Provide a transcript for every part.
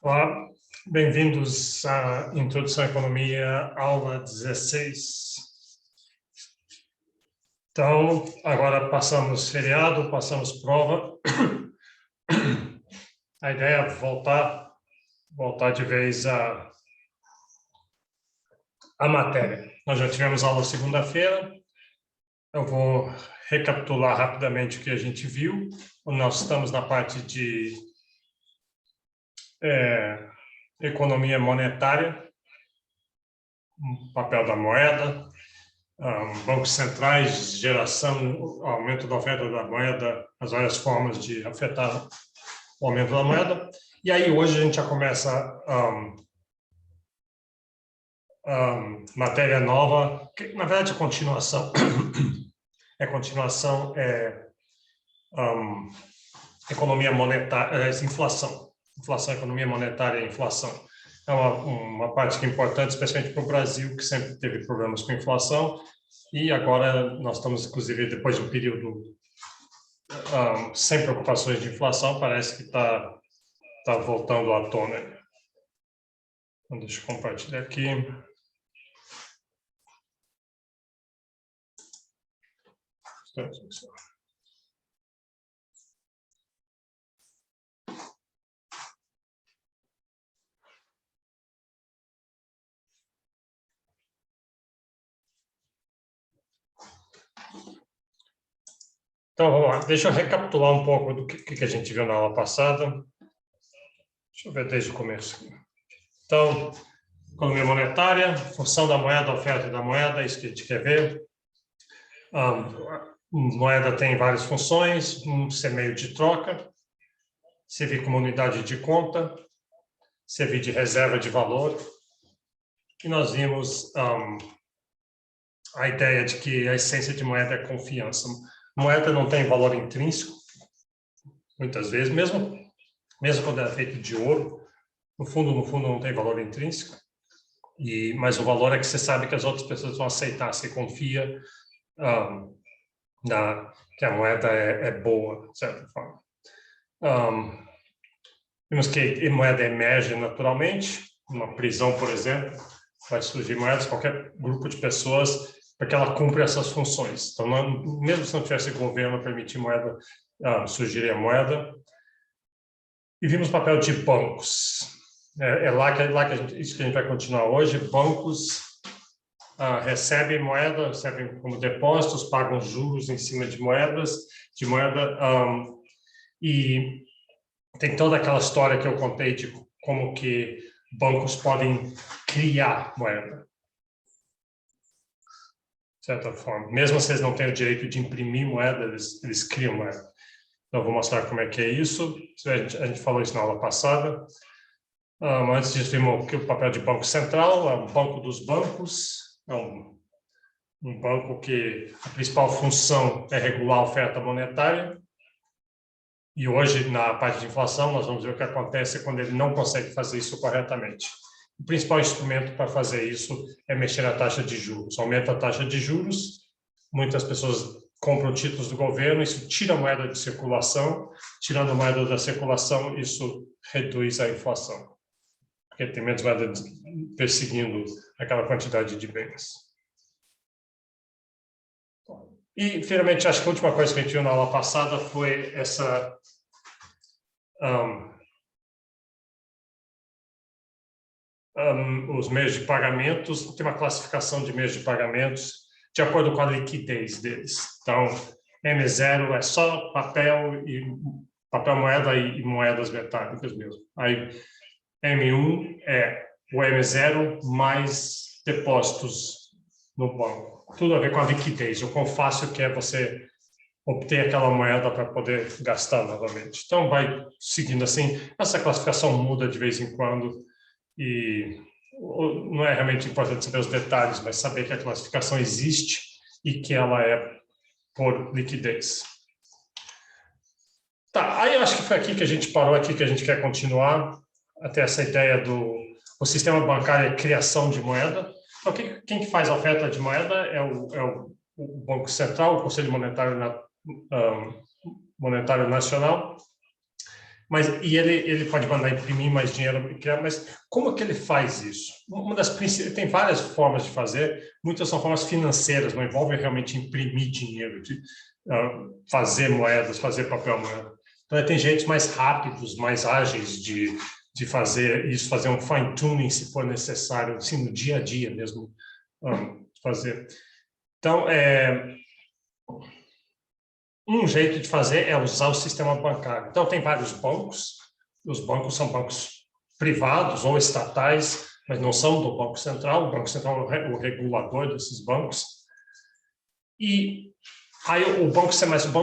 Olá, bem-vindos à Introdução à Economia, aula 16. Então, agora passamos feriado, passamos prova. A ideia é voltar de vez à matéria. Nós já tivemos aula segunda-feira. Eu vou recapitular rapidamente o que a gente viu. Nós estamos na parte de economia monetária, papel da moeda, bancos centrais, geração, aumento da oferta da moeda, as várias formas de afetar o aumento da moeda. E aí hoje a gente já começa matéria nova, que na verdade é continuação. Economia monetária, inflação, economia monetária e inflação. É uma parte que é importante, especialmente para o Brasil, que sempre teve problemas com inflação, e agora nós estamos, inclusive, depois de um período sem preocupações de inflação, parece que está voltando à tona. Então, deixa eu compartilhar aqui. Então, vamos lá. Deixa eu recapitular um pouco do que a gente viu na aula passada. Deixa eu ver desde o começo. Então, economia monetária, função da moeda, oferta da moeda, isso que a gente quer ver. Moeda tem várias funções, ser meio de troca, servir como unidade de conta, servir de reserva de valor. E nós vimos a ideia de que a essência de moeda é confiança. Moeda não tem valor intrínseco, muitas vezes, mesmo quando é feito de ouro, no fundo não tem valor intrínseco, mas o valor é que você sabe que as outras pessoas vão aceitar, você confia que a moeda é boa, de certa forma. Vimos que a moeda emerge naturalmente, numa prisão, por exemplo, vai surgir moedas, qualquer grupo de pessoas, porque ela cumpre essas funções. Então, mesmo se não tivesse governo a permitir moeda, surgiria moeda. E vimos o papel de bancos. Isso que a gente vai continuar hoje. Bancos recebem moeda, recebem como depósitos, pagam juros em cima de moeda, e tem toda aquela história que eu contei de como que bancos podem criar moeda, de certa forma. Mesmo se eles não têm o direito de imprimir moeda, eles criam moeda. Então, eu vou mostrar como é que é isso. A gente falou isso na aula passada. Antes disso, vimos o papel de banco central, é o banco dos bancos. É um banco que a principal função é regular a oferta monetária. E hoje, na parte de inflação, nós vamos ver o que acontece quando ele não consegue fazer isso corretamente. O principal instrumento para fazer isso é mexer na taxa de juros. Aumenta a taxa de juros, muitas pessoas compram títulos do governo, isso tira a moeda de circulação. Tirando a moeda da circulação, isso reduz a inflação, porque tem menos moeda perseguindo aquela quantidade de bens. E, finalmente, acho que a última coisa que a gente viu na aula passada foi essa os meios de pagamentos. Tem uma classificação de meios de pagamentos de acordo com a liquidez deles. Então, M0 é só papel, moeda e moedas metálicas mesmo. Aí, M1 é o M0 mais depósitos no banco. Tudo a ver com a liquidez, o quão fácil que é você obter aquela moeda para poder gastar novamente. Então, vai seguindo assim. Essa classificação muda de vez em quando e não é realmente importante saber os detalhes, mas saber que a classificação existe e que ela é por liquidez. Tá, aí eu acho que foi aqui que a gente parou, aqui que a gente quer continuar, até essa ideia o sistema bancário é criação de moeda. Então, quem que faz a oferta de moeda é o Banco Central, o Conselho Monetário Nacional. E ele pode mandar imprimir mais dinheiro, mas como que ele faz isso? Tem várias formas de fazer, muitas são formas financeiras, não envolvem realmente imprimir dinheiro, de fazer moedas, fazer papel moeda. Então, tem jeitos mais rápidos, mais ágeis de fazer isso, fazer um fine-tuning se for necessário, assim, no dia a dia mesmo, fazer. Então, um jeito de fazer é usar o sistema bancário. Então, tem vários bancos. Os bancos são bancos privados ou estatais, mas não são do Banco Central. O Banco Central é o regulador desses bancos. E aí o Banco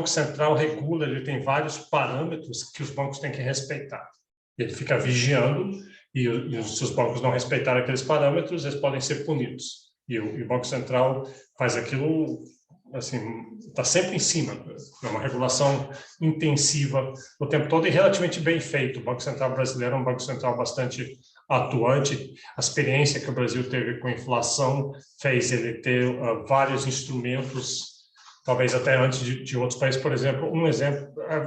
Central regula, ele tem vários parâmetros que os bancos têm que respeitar. Ele fica vigiando e se os bancos não respeitarem aqueles parâmetros, eles podem ser punidos. E o Banco Central faz aquilo, assim, está sempre em cima. É uma regulação intensiva o tempo todo e relativamente bem feito. O Banco Central brasileiro é um banco central bastante atuante. A experiência que o Brasil teve com a inflação fez ele ter vários instrumentos, talvez até antes de outros países. Por exemplo,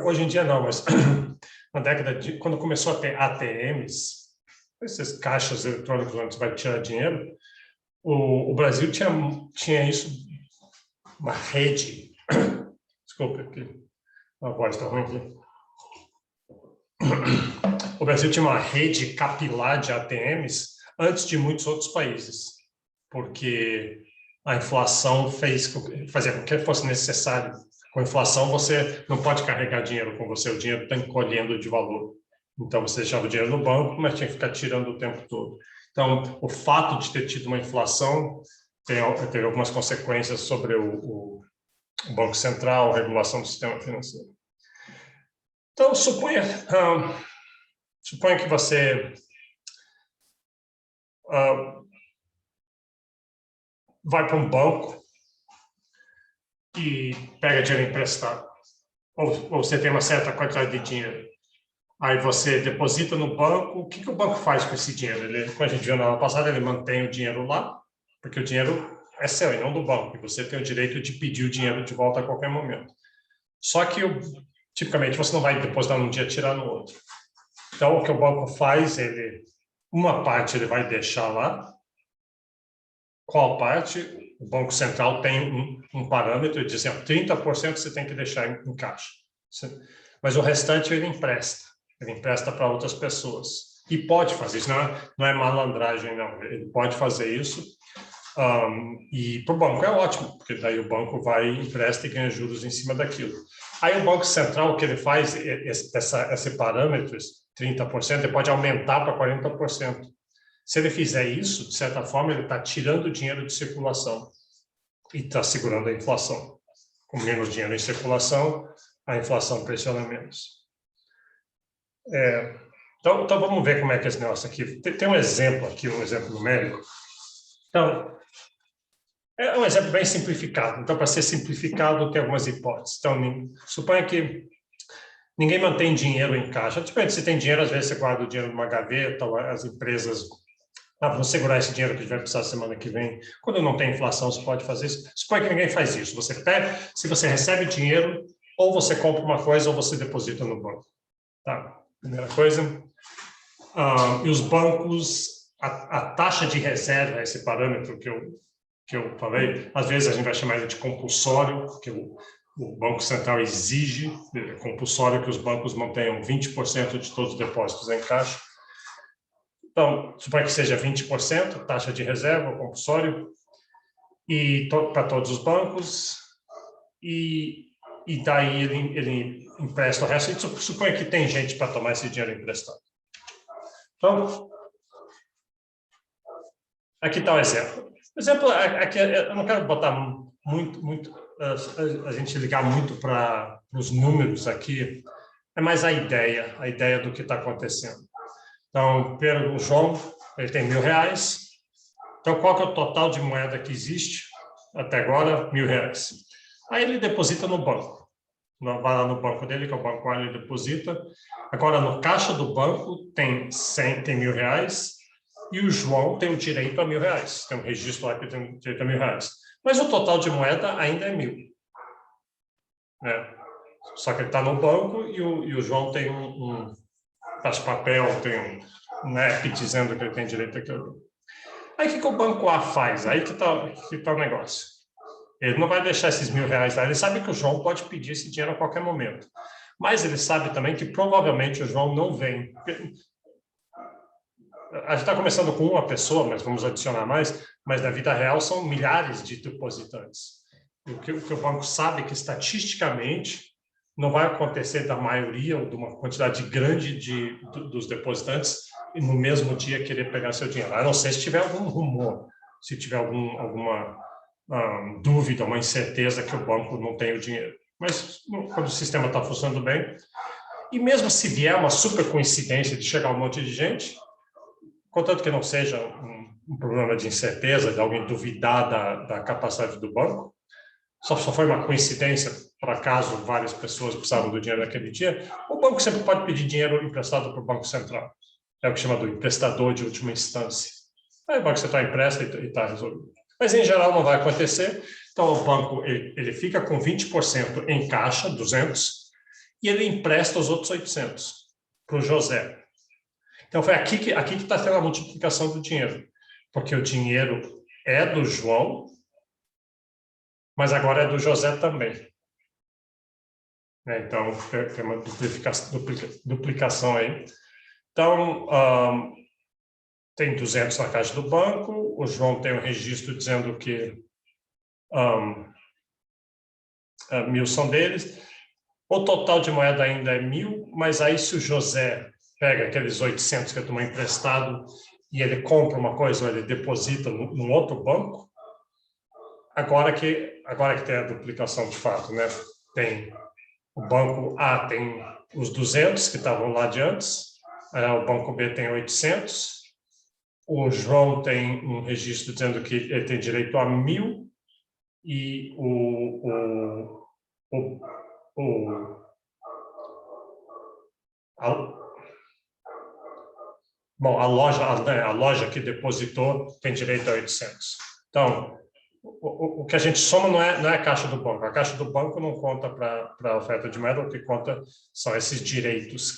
hoje em dia não, mas na década quando começou a ter ATMs, esses caixas eletrônicos onde você vai tirar dinheiro, o Brasil tinha isso, uma rede. Desculpa, a voz está ruim aqui. O Brasil tinha uma rede capilar de ATMs antes de muitos outros países, porque a inflação fazia com que fosse necessário. Com a inflação, você não pode carregar dinheiro com você, o dinheiro está encolhendo de valor. Então, você deixava o dinheiro no banco, mas tinha que ficar tirando o tempo todo. Então, o fato de ter tido uma inflação teve algumas consequências sobre o Banco Central, a regulação do sistema financeiro. Então, suponha que você vai para um banco e pega dinheiro emprestado, ou você tem uma certa quantidade de dinheiro. Aí você deposita no banco. O que o banco faz com esse dinheiro? Como a gente viu na aula passada, ele mantém o dinheiro lá, porque o dinheiro é seu e não do banco, e você tem o direito de pedir o dinheiro de volta a qualquer momento. Só que, tipicamente, você não vai depositar num dia e tirar no outro. Então, o que o banco faz, uma parte ele vai deixar lá. Qual parte? O Banco Central tem um parâmetro, ele diz assim, 30% você tem que deixar em caixa. Mas o restante ele empresta. Ele empresta para outras pessoas. E pode fazer isso, não é malandragem, não. Ele pode fazer isso. E para o banco é ótimo, porque daí o banco vai, empresta e ganha juros em cima daquilo. Aí o Banco Central, o que ele faz, esse parâmetro, 30%, ele pode aumentar para 40%. Se ele fizer isso, de certa forma, ele está tirando o dinheiro de circulação e está segurando a inflação. Com menos dinheiro em circulação, a inflação pressiona menos. Então, vamos ver como é que é esse negócio aqui. Tem um exemplo aqui, um exemplo numérico. Então, é um exemplo bem simplificado. Então, para ser simplificado, tem algumas hipóteses. Então, suponha que ninguém mantém dinheiro em caixa. Tipo, se tem dinheiro, às vezes você guarda o dinheiro numa gaveta, ou as empresas vão segurar esse dinheiro que a gente vai precisar semana que vem. Quando não tem inflação, você pode fazer isso. Suponha que ninguém faz isso. Se você recebe dinheiro, ou você compra uma coisa, ou você deposita no banco. Tá? Primeira coisa. E os bancos, a taxa de reserva, esse parâmetro que eu falei, às vezes a gente vai chamar ele de compulsório, que o Banco Central exige, compulsório, que os bancos mantenham 20% de todos os depósitos em caixa. Então, suponha que seja 20%, taxa de reserva, compulsório, e para todos os bancos, e daí ele empresta o resto. E suponha que tem gente para tomar esse dinheiro emprestado. Então, aqui está o exemplo. O exemplo, aqui, eu não quero botar a gente ligar muito para os números aqui, é mais a ideia do que está acontecendo. Então, o João, ele tem R$1.000. Então, qual que é o total de moeda que existe até agora? R$1.000. Aí ele deposita no banco. Vai lá no banco dele, que é o banco A, ele deposita. Agora, no caixa do banco, tem R$1.000, e o João tem o direito a R$1.000. Tem um registro lá que tem direito a R$1.000. Mas o total de moeda ainda é 1.000. Só que ele está no banco e o João tem pedaço de papel, tem um app dizendo que ele tem direito àquilo. Aí o que o Banco A faz? Aí que tá o negócio. Ele não vai deixar esses R$1.000 lá. Ele sabe que o João pode pedir esse dinheiro a qualquer momento. Mas ele sabe também que provavelmente o João não vem. A gente está começando com uma pessoa, mas vamos adicionar mais, mas na vida real são milhares de depositantes. O que o banco sabe é que estatisticamente não vai acontecer da maioria ou de uma quantidade grande dos depositantes e no mesmo dia querer pegar seu dinheiro. A não ser se tiver algum rumor, se tiver alguma dúvida, uma incerteza que o banco não tem o dinheiro. Mas quando o sistema está funcionando bem, e mesmo se vier uma super coincidência de chegar um monte de gente, contanto que não seja um problema de incerteza, de alguém duvidar da capacidade do banco, só foi uma coincidência, por acaso várias pessoas precisavam do dinheiro naquele dia, o banco sempre pode pedir dinheiro emprestado para o Banco Central. É o que chama do emprestador de última instância. Aí o Banco Central empresta e está resolvido. Mas, em geral, não vai acontecer. Então, o banco ele fica com 20% em caixa, 200, e ele empresta os outros 800 para o José. Então, foi aqui que está tendo a multiplicação do dinheiro, porque o dinheiro é do João, mas agora é do José também. Então, tem uma duplicação aí. Então, tem 200 na caixa do banco, o João tem um registro dizendo que 1.000 são deles, o total de moeda ainda é 1.000, mas aí se o José pega aqueles 800 que eu tomei emprestado e ele compra uma coisa ou ele deposita num outro banco, agora que tem a duplicação de fato, né? Tem o banco A tem os 200 que estavam lá de antes, o banco B tem 800, o João tem um registro dizendo que ele tem direito a 1.000 e a loja que depositou tem direito a 800. Então, o que a gente soma não é a caixa do banco. A caixa do banco não conta para a oferta de moeda, o que conta são esses direitos.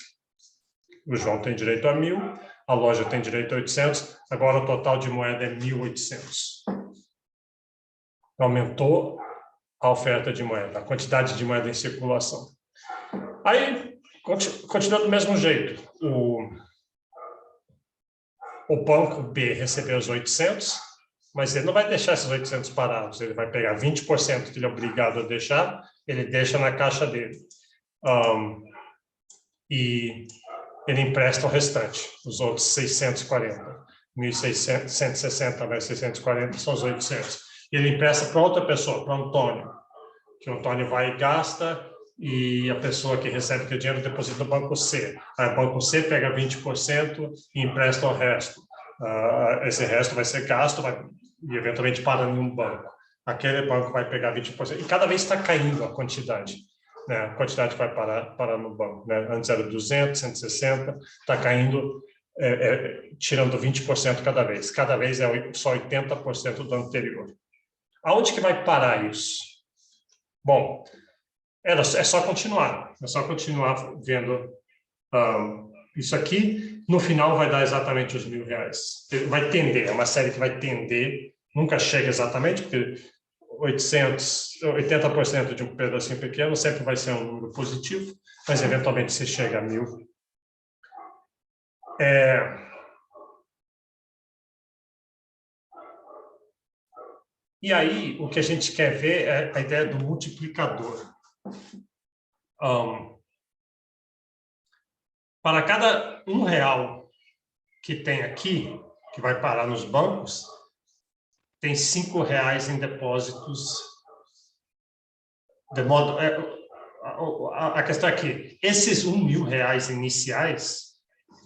O João tem direito a 1.000, a loja tem direito a 800, agora o total de moeda é 1.800. Aumentou a oferta de moeda, a quantidade de moeda em circulação. Aí, continua do mesmo jeito. O banco B recebeu os 800, mas ele não vai deixar esses 800 parados, ele vai pegar 20% que ele é obrigado a deixar, ele deixa na caixa dele. E ele empresta o restante, os outros 640. 1.660 mais 640 são os 800. E ele empresta para outra pessoa, para o Antônio, que o Antônio vai e gasta, e a pessoa que recebe aquele dinheiro deposita no Banco C. Aí o Banco C pega 20% e empresta o resto. Esse resto vai ser gasto e eventualmente para em um banco. Aquele banco vai pegar 20%. E cada vez está caindo a quantidade. Né? A quantidade vai parar no banco. Né? Antes era 200, 160, está caindo, tirando 20% cada vez. Cada vez é só 80% do anterior. Aonde que vai parar isso? Bom, é só continuar. É só continuar vendo isso aqui. No final vai dar exatamente os R$1.000. Vai tender, é uma série que vai tender. Nunca chega exatamente, porque 80% de um pedacinho pequeno sempre vai ser um número positivo, mas eventualmente você chega a 1.000. E aí, o que a gente quer ver é a ideia do multiplicador. Para cada R$1 que tem aqui, que vai parar nos bancos, tem R$5 em depósitos. De modo, a questão é que esses R$1.000 iniciais,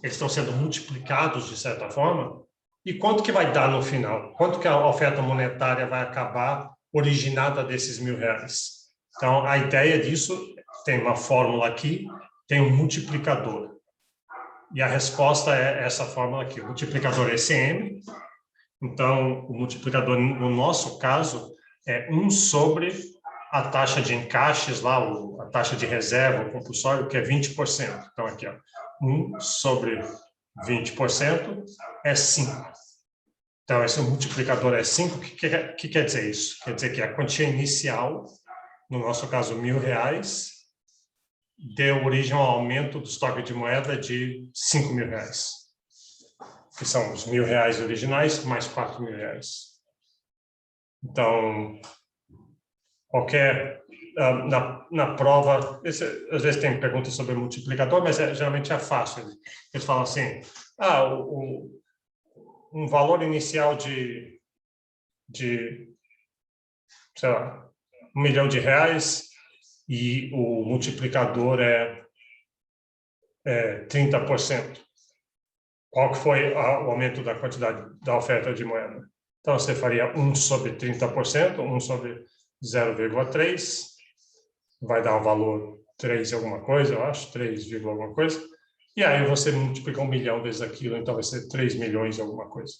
eles estão sendo multiplicados de certa forma, e quanto que vai dar no final? Quanto que a oferta monetária vai acabar originada desses R$1.000? Então, a ideia disso, tem uma fórmula aqui, tem um multiplicador. E a resposta é essa fórmula aqui, o multiplicador ECM. Então, o multiplicador, no nosso caso, é 1 sobre a taxa de encaixes lá, a taxa de reserva, o compulsório, que é 20%. Então, aqui, ó, 1 sobre 20% é 5. Então, esse multiplicador é 5. O que quer dizer isso? Quer dizer que a quantia inicial, no nosso caso, R$ 1.000, deu origem ao aumento do estoque de moeda de R$ 5.000, que são os R$ 1.000 originais mais R$ 4.000. Então, na prova, às vezes tem perguntas sobre multiplicador, mas geralmente é fácil. Eles falam assim, um valor inicial de sei lá, R$ 1.000.000 e o multiplicador é 30%. Qual que foi o aumento da quantidade da oferta de moeda? Então, você faria 1 sobre 30%, 1 sobre 0,3, vai dar um valor 3 alguma coisa, eu acho, 3, alguma coisa, e aí você multiplica 1 milhão vezes aquilo, então vai ser 3 milhões alguma coisa.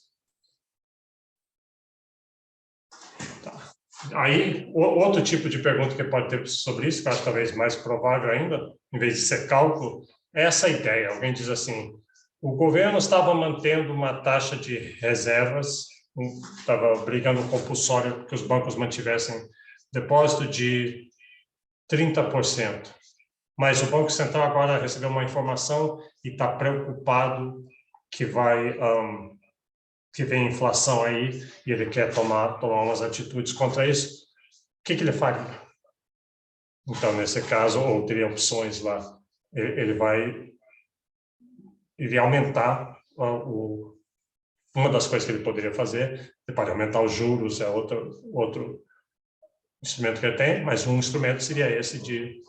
Tá. Aí, outro tipo de pergunta que pode ter sobre isso, que eu acho talvez mais provável ainda, em vez de ser cálculo, é essa ideia. Alguém diz assim, o governo estava mantendo uma taxa de reservas, estava brigando compulsório que os bancos mantivessem depósito de 30%. Mas o Banco Central agora recebeu uma informação e está preocupado que vem inflação aí e ele quer tomar umas atitudes contra isso. O que ele faria? Então, nesse caso, ou teria opções lá, ele iria aumentar uma das coisas que ele poderia fazer, ele pode aumentar os juros, é outro instrumento que ele tem, mas um instrumento seria esse de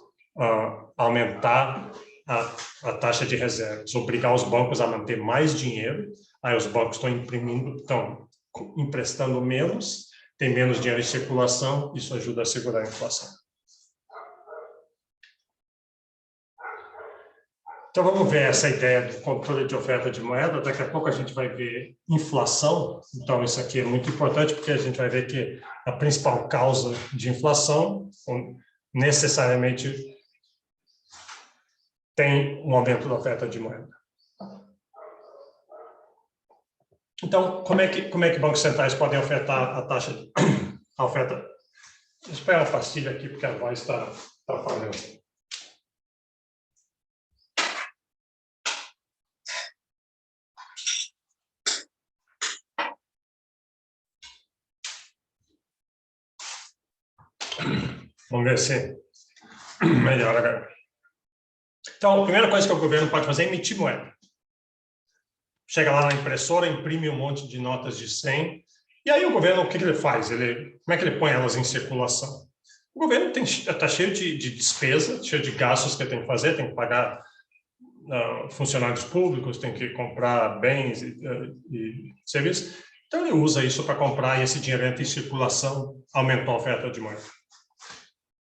aumentar a taxa de reservas, obrigar os bancos a manter mais dinheiro, aí os bancos estão emprestando menos, tem menos dinheiro em circulação, isso ajuda a segurar a inflação. Então, vamos ver essa ideia do controle de oferta de moeda. Daqui a pouco a gente vai ver inflação. Então, isso aqui é muito importante, porque a gente vai ver que a principal causa de inflação necessariamente tem um aumento da oferta de moeda. Então, como é que bancos centrais podem ofertar a taxa de oferta? Deixa eu pegar uma pastilha aqui, porque a voz está falhando. Vamos ver se melhora agora. Então, a primeira coisa que o governo pode fazer é emitir moeda. Chega lá na impressora, imprime um monte de notas de 100, e aí o governo, o que ele faz? Como é que ele põe elas em circulação? O governo está cheio de despesa, cheio de gastos que ele tem que fazer, tem que pagar funcionários públicos, tem que comprar bens e serviços. Então, ele usa isso para comprar, e esse dinheiro entra em circulação, aumentou a oferta de moeda.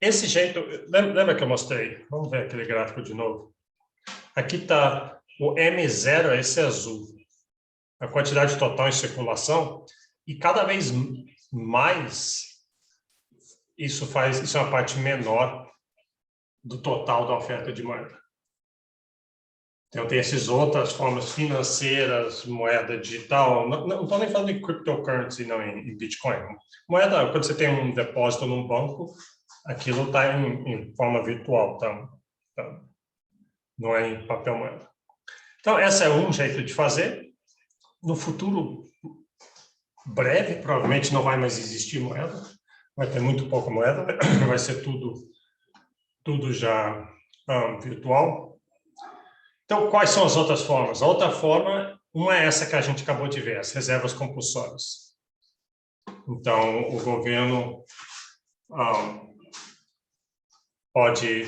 Esse jeito, lembra que eu mostrei? Vamos ver aquele gráfico de novo. Aqui está o M0, esse azul, a quantidade total em circulação, e cada vez mais isso é uma parte menor do total da oferta de moeda. Então, tem essas outras formas financeiras, moeda digital, não estou nem falando em cryptocurrency, não, em Bitcoin. Moeda, quando você tem um depósito num banco, aquilo está em forma virtual, tá? Não é em papel moeda. Então, esse é um jeito de fazer. No futuro breve, provavelmente não vai mais existir moeda, vai ter muito pouca moeda, vai ser tudo já virtual. Então, quais são as outras formas? A outra forma, uma é essa que a gente acabou de ver, as reservas compulsórias. Então, o governo pode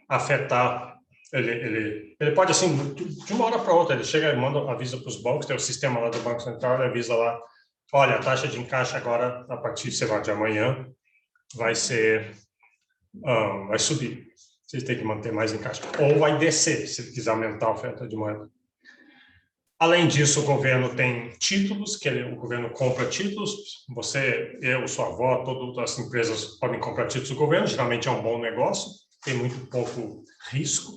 afetar, ele pode, assim, de uma hora para outra, ele chega e avisa para os bancos, tem o sistema lá do Banco Central, ele avisa lá, olha, a taxa de encaixe agora, a partir, sei lá, de amanhã, vai subir. Vocês têm que manter mais encaixe. Ou vai descer, se ele quiser aumentar a oferta de moeda. Além disso, o governo tem títulos, o governo compra títulos. Você, eu, sua avó, todas as empresas podem comprar títulos do governo, geralmente é um bom negócio. tem muito pouco risco.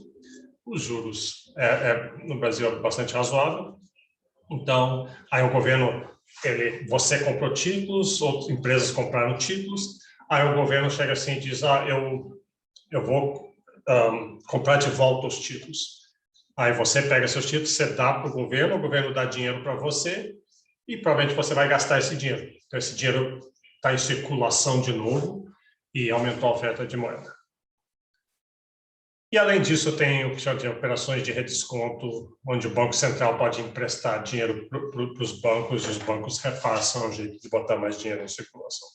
Os juros no Brasil é bastante razoável. Então, aí o governo, você comprou títulos, outras empresas compraram títulos, aí o governo chega assim e diz, eu vou comprar de volta os títulos. Aí você pega seus títulos, você dá para o governo dá dinheiro para você e provavelmente você vai gastar esse dinheiro. Então, esse dinheiro está em circulação de novo e aumentou a oferta de moeda. E, além disso, tem o que chama de operações de redesconto, onde o Banco Central pode emprestar dinheiro para os bancos e os bancos repassam o jeito de botar mais dinheiro em circulação.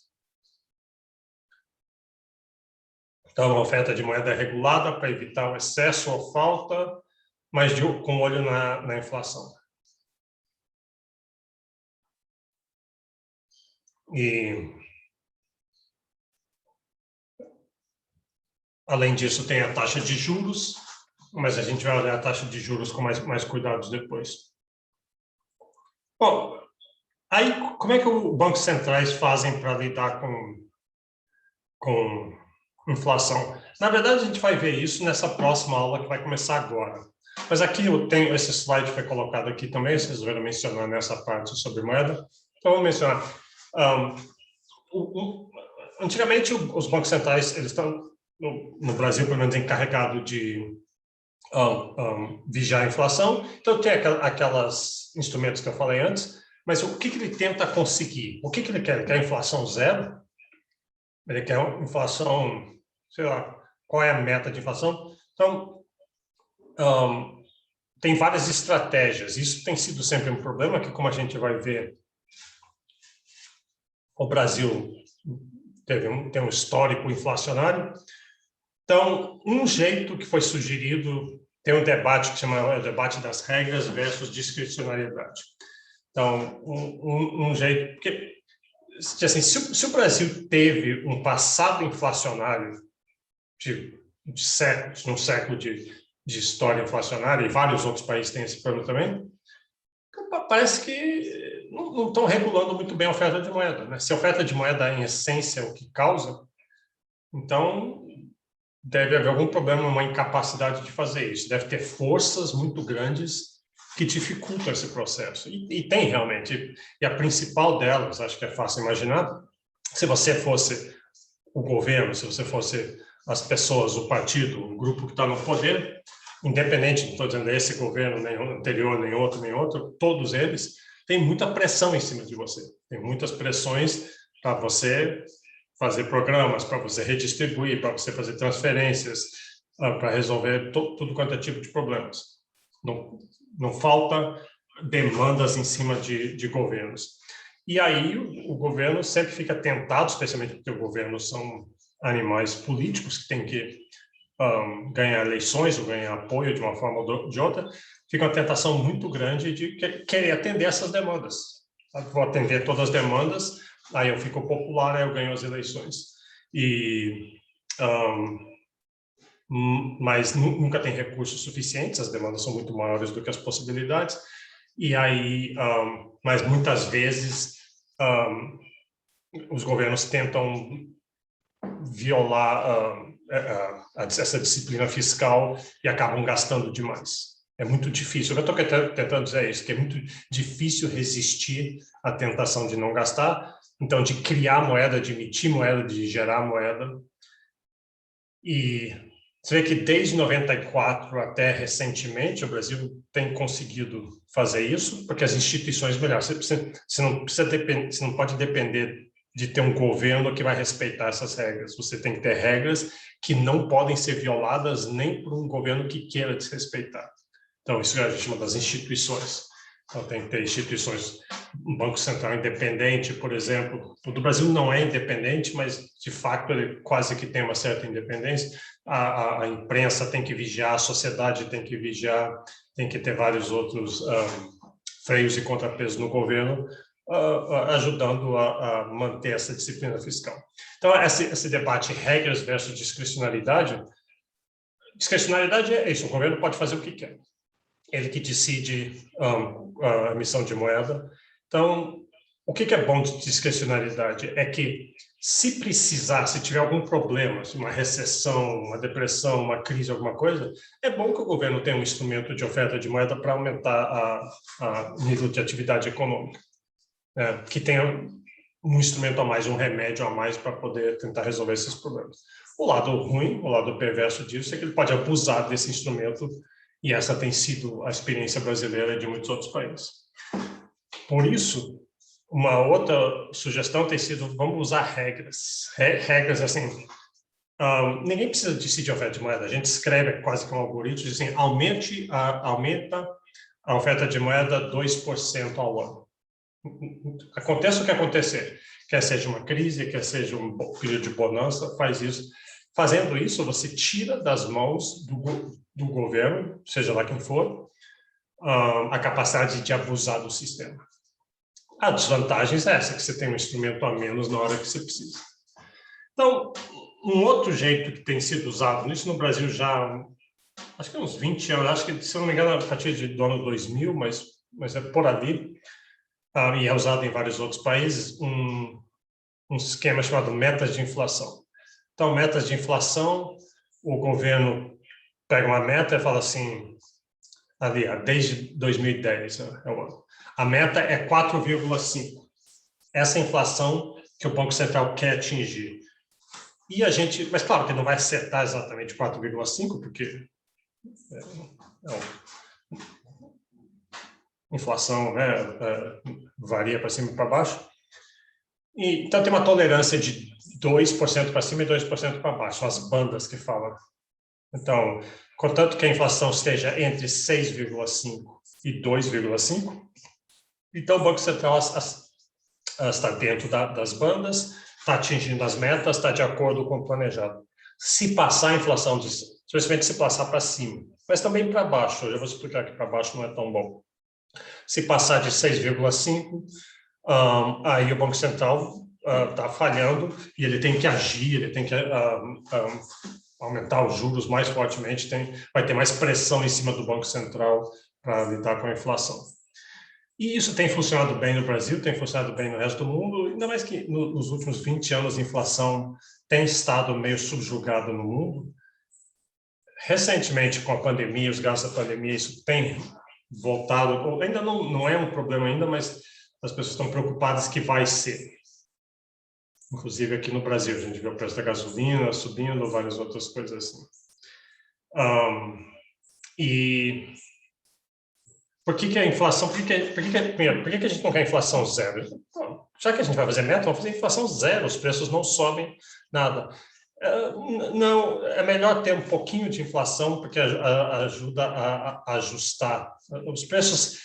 Então, a oferta de moeda é regulada para evitar o excesso ou falta, mas com olho na inflação. E, além disso, tem a taxa de juros, mas a gente vai olhar a taxa de juros com mais cuidados depois. Bom, aí como é que os bancos centrais fazem para lidar com inflação? Na verdade, a gente vai ver isso nessa próxima aula que vai começar agora. Mas aqui eu tenho, esse slide foi colocado aqui também, vocês viram mencionar nessa parte sobre moeda. Então, vou mencionar. Antigamente, os bancos centrais, eles estão, no Brasil, pelo menos, encarregados de vigiar a inflação. Então, tem aquelas instrumentos que eu falei antes, mas o que ele tenta conseguir? O que ele quer? Ele quer inflação zero? Ele quer uma inflação, sei lá, qual é a meta de inflação? Então, tem várias estratégias. Isso tem sido sempre um problema, que, como a gente vai ver, o Brasil tem um histórico inflacionário. Então, um jeito que foi sugerido, tem um debate que chama o debate das regras versus discricionariedade. Então, um jeito... Porque, assim, se o Brasil teve um passado inflacionário de séculos, um século de história inflacionária, e vários outros países têm esse problema também, parece que não estão regulando muito bem a oferta de moeda, né? Se a oferta de moeda, em essência, é o que causa, então deve haver algum problema, uma incapacidade de fazer isso. Deve ter forças muito grandes que dificultam esse processo. E tem realmente. E a principal delas, acho que é fácil imaginar, se você fosse o governo, se você fosse as pessoas, o partido, o grupo que está no poder, independente, não estou dizendo esse governo, nem anterior, nem outro, todos eles têm muita pressão em cima de você. Tem muitas pressões para você fazer programas, para você redistribuir, para você fazer transferências, para resolver tudo quanto é tipo de problemas. Não falta demandas em cima de governos. E aí o governo sempre fica tentado, especialmente porque o governo são animais políticos que têm que ganhar eleições ou ganhar apoio de uma forma ou de outra, fica uma tentação muito grande de querer atender essas demandas. Vou atender todas as demandas, aí eu fico popular, aí eu ganho as eleições. Mas nunca tem recursos suficientes, as demandas são muito maiores do que as possibilidades, e aí, mas muitas vezes os governos tentam violar essa disciplina fiscal e acabam gastando demais. É muito difícil. Eu estou tentando dizer isso, que é muito difícil resistir à tentação de não gastar, então de criar moeda, de emitir moeda, de gerar moeda. E você vê que desde 94 até recentemente o Brasil tem conseguido fazer isso, porque as instituições melhoram. Você não pode depender de ter um governo que vai respeitar essas regras. Você tem que ter regras que não podem ser violadas nem por um governo que queira desrespeitar. Então, isso a gente chama das instituições. Então, tem que ter instituições, um Banco Central independente, por exemplo. O do Brasil não é independente, mas, de fato, ele quase que tem uma certa independência. A imprensa tem que vigiar, a sociedade tem que vigiar, tem que ter vários outros freios e contrapesos no governo, ajudando a manter essa disciplina fiscal. Então, esse debate regras versus discricionalidade é isso, o governo pode fazer o que quer. Ele que decide a emissão de moeda. Então, O que é bom de discricionariedade? É que, se precisar, se tiver algum problema, uma recessão, uma depressão, uma crise, alguma coisa, é bom que o governo tenha um instrumento de oferta de moeda para aumentar o nível de atividade econômica, né? Que tenha um instrumento a mais, um remédio a mais para poder tentar resolver esses problemas. O lado ruim, o lado perverso disso é que ele pode abusar desse instrumento, e essa tem sido a experiência brasileira de muitos outros países. Por isso, uma outra sugestão tem sido, vamos usar regras. Regras assim, ninguém precisa decidir a oferta de moeda. A gente escreve quase que um algoritmo, diz assim, aumenta a oferta de moeda 2% ao ano. Aconteça o que acontecer, quer seja uma crise, quer seja um período de bonança, faz isso. Fazendo isso, você tira das mãos do governo, seja lá quem for, a capacidade de abusar do sistema. A desvantagem é essa, que você tem um instrumento a menos na hora que você precisa. Então, um outro jeito que tem sido usado, isso no Brasil já, acho que uns 20 anos, acho que, se eu não me engano, a partir do ano 2000, mas é por ali, e é usado em vários outros países, um esquema chamado metas de inflação. Então, metas de inflação, o governo pega uma meta e fala assim, ali, desde 2010, é o ano. A meta é 4,5. Essa é a inflação que o Banco Central quer atingir. E a gente, mas claro que não vai acertar exatamente 4,5, porque inflação, né, varia para cima e para baixo. E, então tem uma tolerância de 2% para cima e 2% para baixo, são as bandas que falam. Então, contanto que a inflação esteja entre 6,5 e 2,5, então o Banco Central está dentro das bandas, está atingindo as metas, está de acordo com o planejado. Se passar a inflação, especialmente se passar para cima, mas também para baixo, eu já vou explicar que para baixo não é tão bom. Se passar de 6,5, aí o Banco Central está falhando e ele tem que agir, ele tem que aumentar os juros mais fortemente, vai ter mais pressão em cima do Banco Central para lidar com a inflação. E isso tem funcionado bem no Brasil, tem funcionado bem no resto do mundo, ainda mais que nos últimos 20 anos a inflação tem estado meio subjugada no mundo. Recentemente, com a pandemia, os gastos da pandemia, isso tem voltado, ainda não é um problema ainda, mas as pessoas estão preocupadas que vai ser. Inclusive aqui no Brasil, a gente vê o preço da gasolina subindo, várias outras coisas assim. E por que a inflação, por que a gente não quer inflação zero? Já que a gente vai fazer meta, vamos fazer inflação zero, os preços não sobem nada. Não, é melhor ter um pouquinho de inflação, porque ajuda a ajustar. Os preços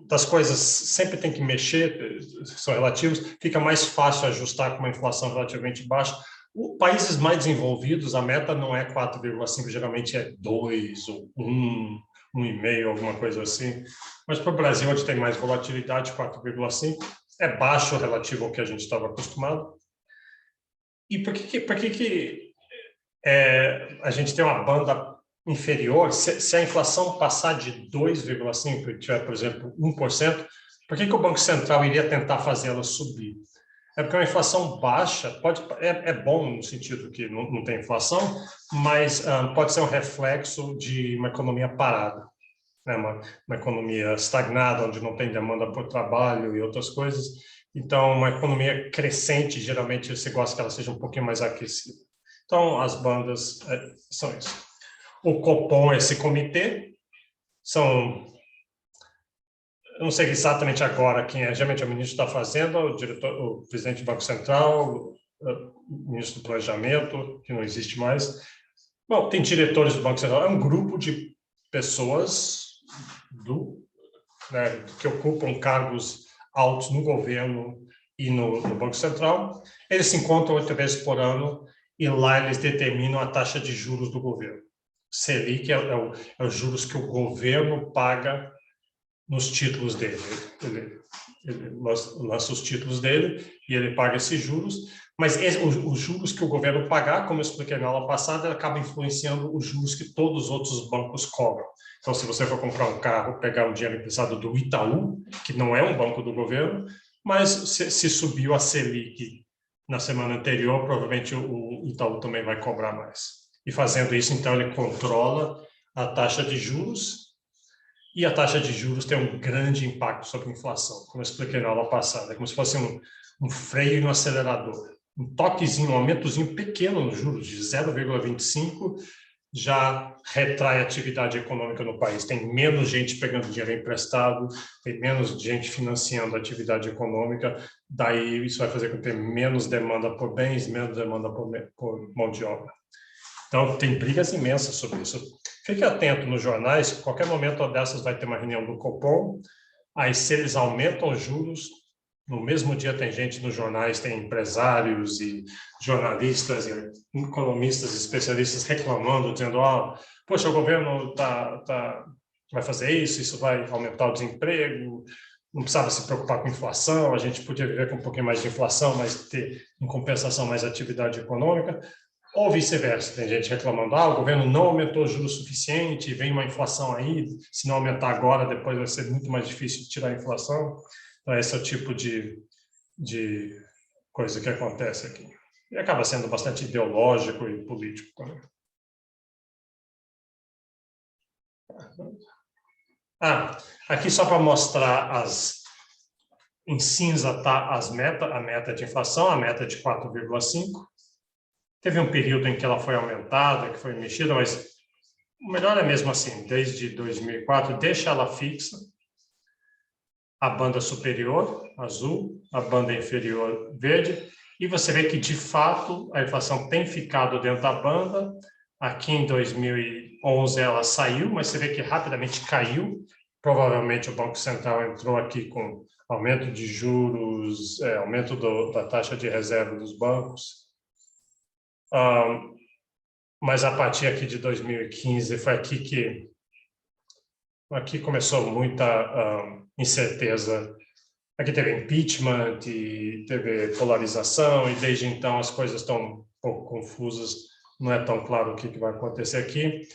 das coisas sempre tem que mexer, são relativos, fica mais fácil ajustar com uma inflação relativamente baixa. Países mais desenvolvidos, a meta não é 4,5, geralmente é 2 ou 1, 1,5, alguma coisa assim. Mas para o Brasil, onde tem mais volatilidade, 4,5 é baixo relativo ao que a gente estava acostumado. E por que a gente tem uma banda inferior? Se a inflação passar de 2,5 e tiver, por exemplo, 1%, por que o Banco Central iria tentar fazê-la subir? É porque uma inflação baixa é bom no sentido que não tem inflação, mas pode ser um reflexo de uma economia parada, né? Uma economia estagnada, onde não tem demanda por trabalho e outras coisas. Então, uma economia crescente, geralmente você gosta que ela seja um pouquinho mais aquecida. Então, as bandas são isso. O Copom, esse comitê, eu não sei exatamente agora quem é, geralmente o ministro está fazendo, o presidente do Banco Central, o ministro do Planejamento, que não existe mais. Bom, tem diretores do Banco Central, é um grupo de pessoas que ocupam cargos altos no governo e no Banco Central. Eles se encontram 8 vezes por ano e lá eles determinam a taxa de juros do governo. Selic é os juros que o governo paga nos títulos dele. Ele lança os títulos dele e ele paga esses juros, mas os juros que o governo pagar, como eu expliquei na aula passada, acaba influenciando os juros que todos os outros bancos cobram. Então, se você for comprar um carro, pegar um dinheiro emprestado do Itaú, que não é um banco do governo, Mas se subiu a Selic na semana anterior, provavelmente o Itaú também vai cobrar mais. E fazendo isso, então, ele controla a taxa de juros, e a taxa de juros tem um grande impacto sobre a inflação, como eu expliquei na aula passada. É como se fosse um freio e um acelerador. Um toquezinho, um aumentozinho pequeno nos juros, de 0,25, já retrai a atividade econômica no país. Tem menos gente pegando dinheiro emprestado, tem menos gente financiando a atividade econômica, daí isso vai fazer com que tenha menos demanda por bens, menos demanda por mão de obra. Então, tem brigas imensas sobre isso. Fique atento nos jornais, qualquer momento dessas vai ter uma reunião do Copom, aí se eles aumentam os juros, no mesmo dia tem gente nos jornais, tem empresários e jornalistas e economistas, especialistas reclamando, dizendo, poxa, o governo vai fazer isso, isso vai aumentar o desemprego, não precisava se preocupar com inflação, a gente podia viver com um pouquinho mais de inflação, mas ter, em compensação, mais atividade econômica. Ou vice-versa, tem gente reclamando, o governo não aumentou o juros suficiente, vem uma inflação aí, se não aumentar agora, depois vai ser muito mais difícil tirar a inflação. Então, esse é o tipo de coisa que acontece aqui. E acaba sendo bastante ideológico e político também. Aqui só para mostrar em cinza está a meta de inflação, a meta de 4,5. Teve um período em que ela foi aumentada, que foi mexida, mas o melhor é mesmo assim, desde 2004, deixa ela fixa, a banda superior, azul, a banda inferior, verde, e você vê que, de fato, a inflação tem ficado dentro da banda. Aqui em 2011 ela saiu, mas você vê que rapidamente caiu. Provavelmente o Banco Central entrou aqui com aumento de juros, aumento da taxa de reserva dos bancos. Mas a partir aqui de 2015 foi aqui começou muita incerteza. Aqui teve impeachment e teve polarização, e desde então as coisas estão um pouco confusas, não é tão claro o que vai acontecer aqui.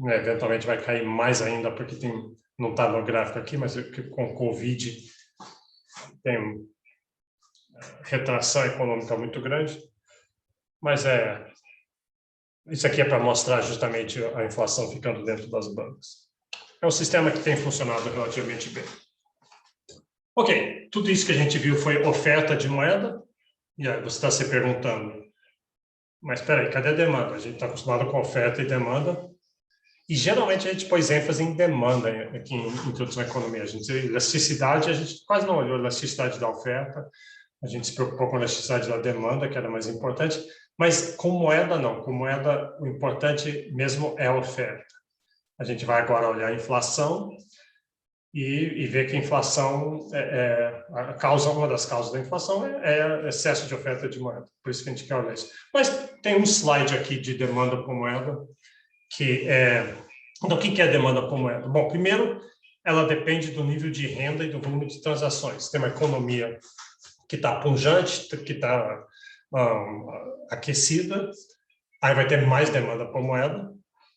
Eventualmente vai cair mais ainda, porque não está no gráfico aqui, mas com Covid tem retração econômica muito grande. Mas isso aqui é para mostrar justamente a inflação ficando dentro das bandas. É um sistema que tem funcionado relativamente bem. Ok, tudo isso que a gente viu foi oferta de moeda, e aí você está se perguntando, mas espera aí, cadê a demanda? A gente está acostumado com oferta e demanda, e geralmente a gente pôs ênfase em demanda aqui em Introdução à Economia. Elasticidade, a gente quase não olhou a elasticidade da oferta, a gente se preocupou com a elasticidade da demanda, que era mais importante, mas com moeda não, com moeda o importante mesmo é a oferta. A gente vai agora olhar a inflação e ver que a inflação, uma das causas da inflação é excesso de oferta de moeda, por isso que a gente quer olhar isso. Mas tem um slide aqui de demanda por moeda, então, o que é demanda por moeda? Bom, primeiro, ela depende do nível de renda e do volume de transações. Tem uma economia que está pujante, que está aquecida, aí vai ter mais demanda por moeda,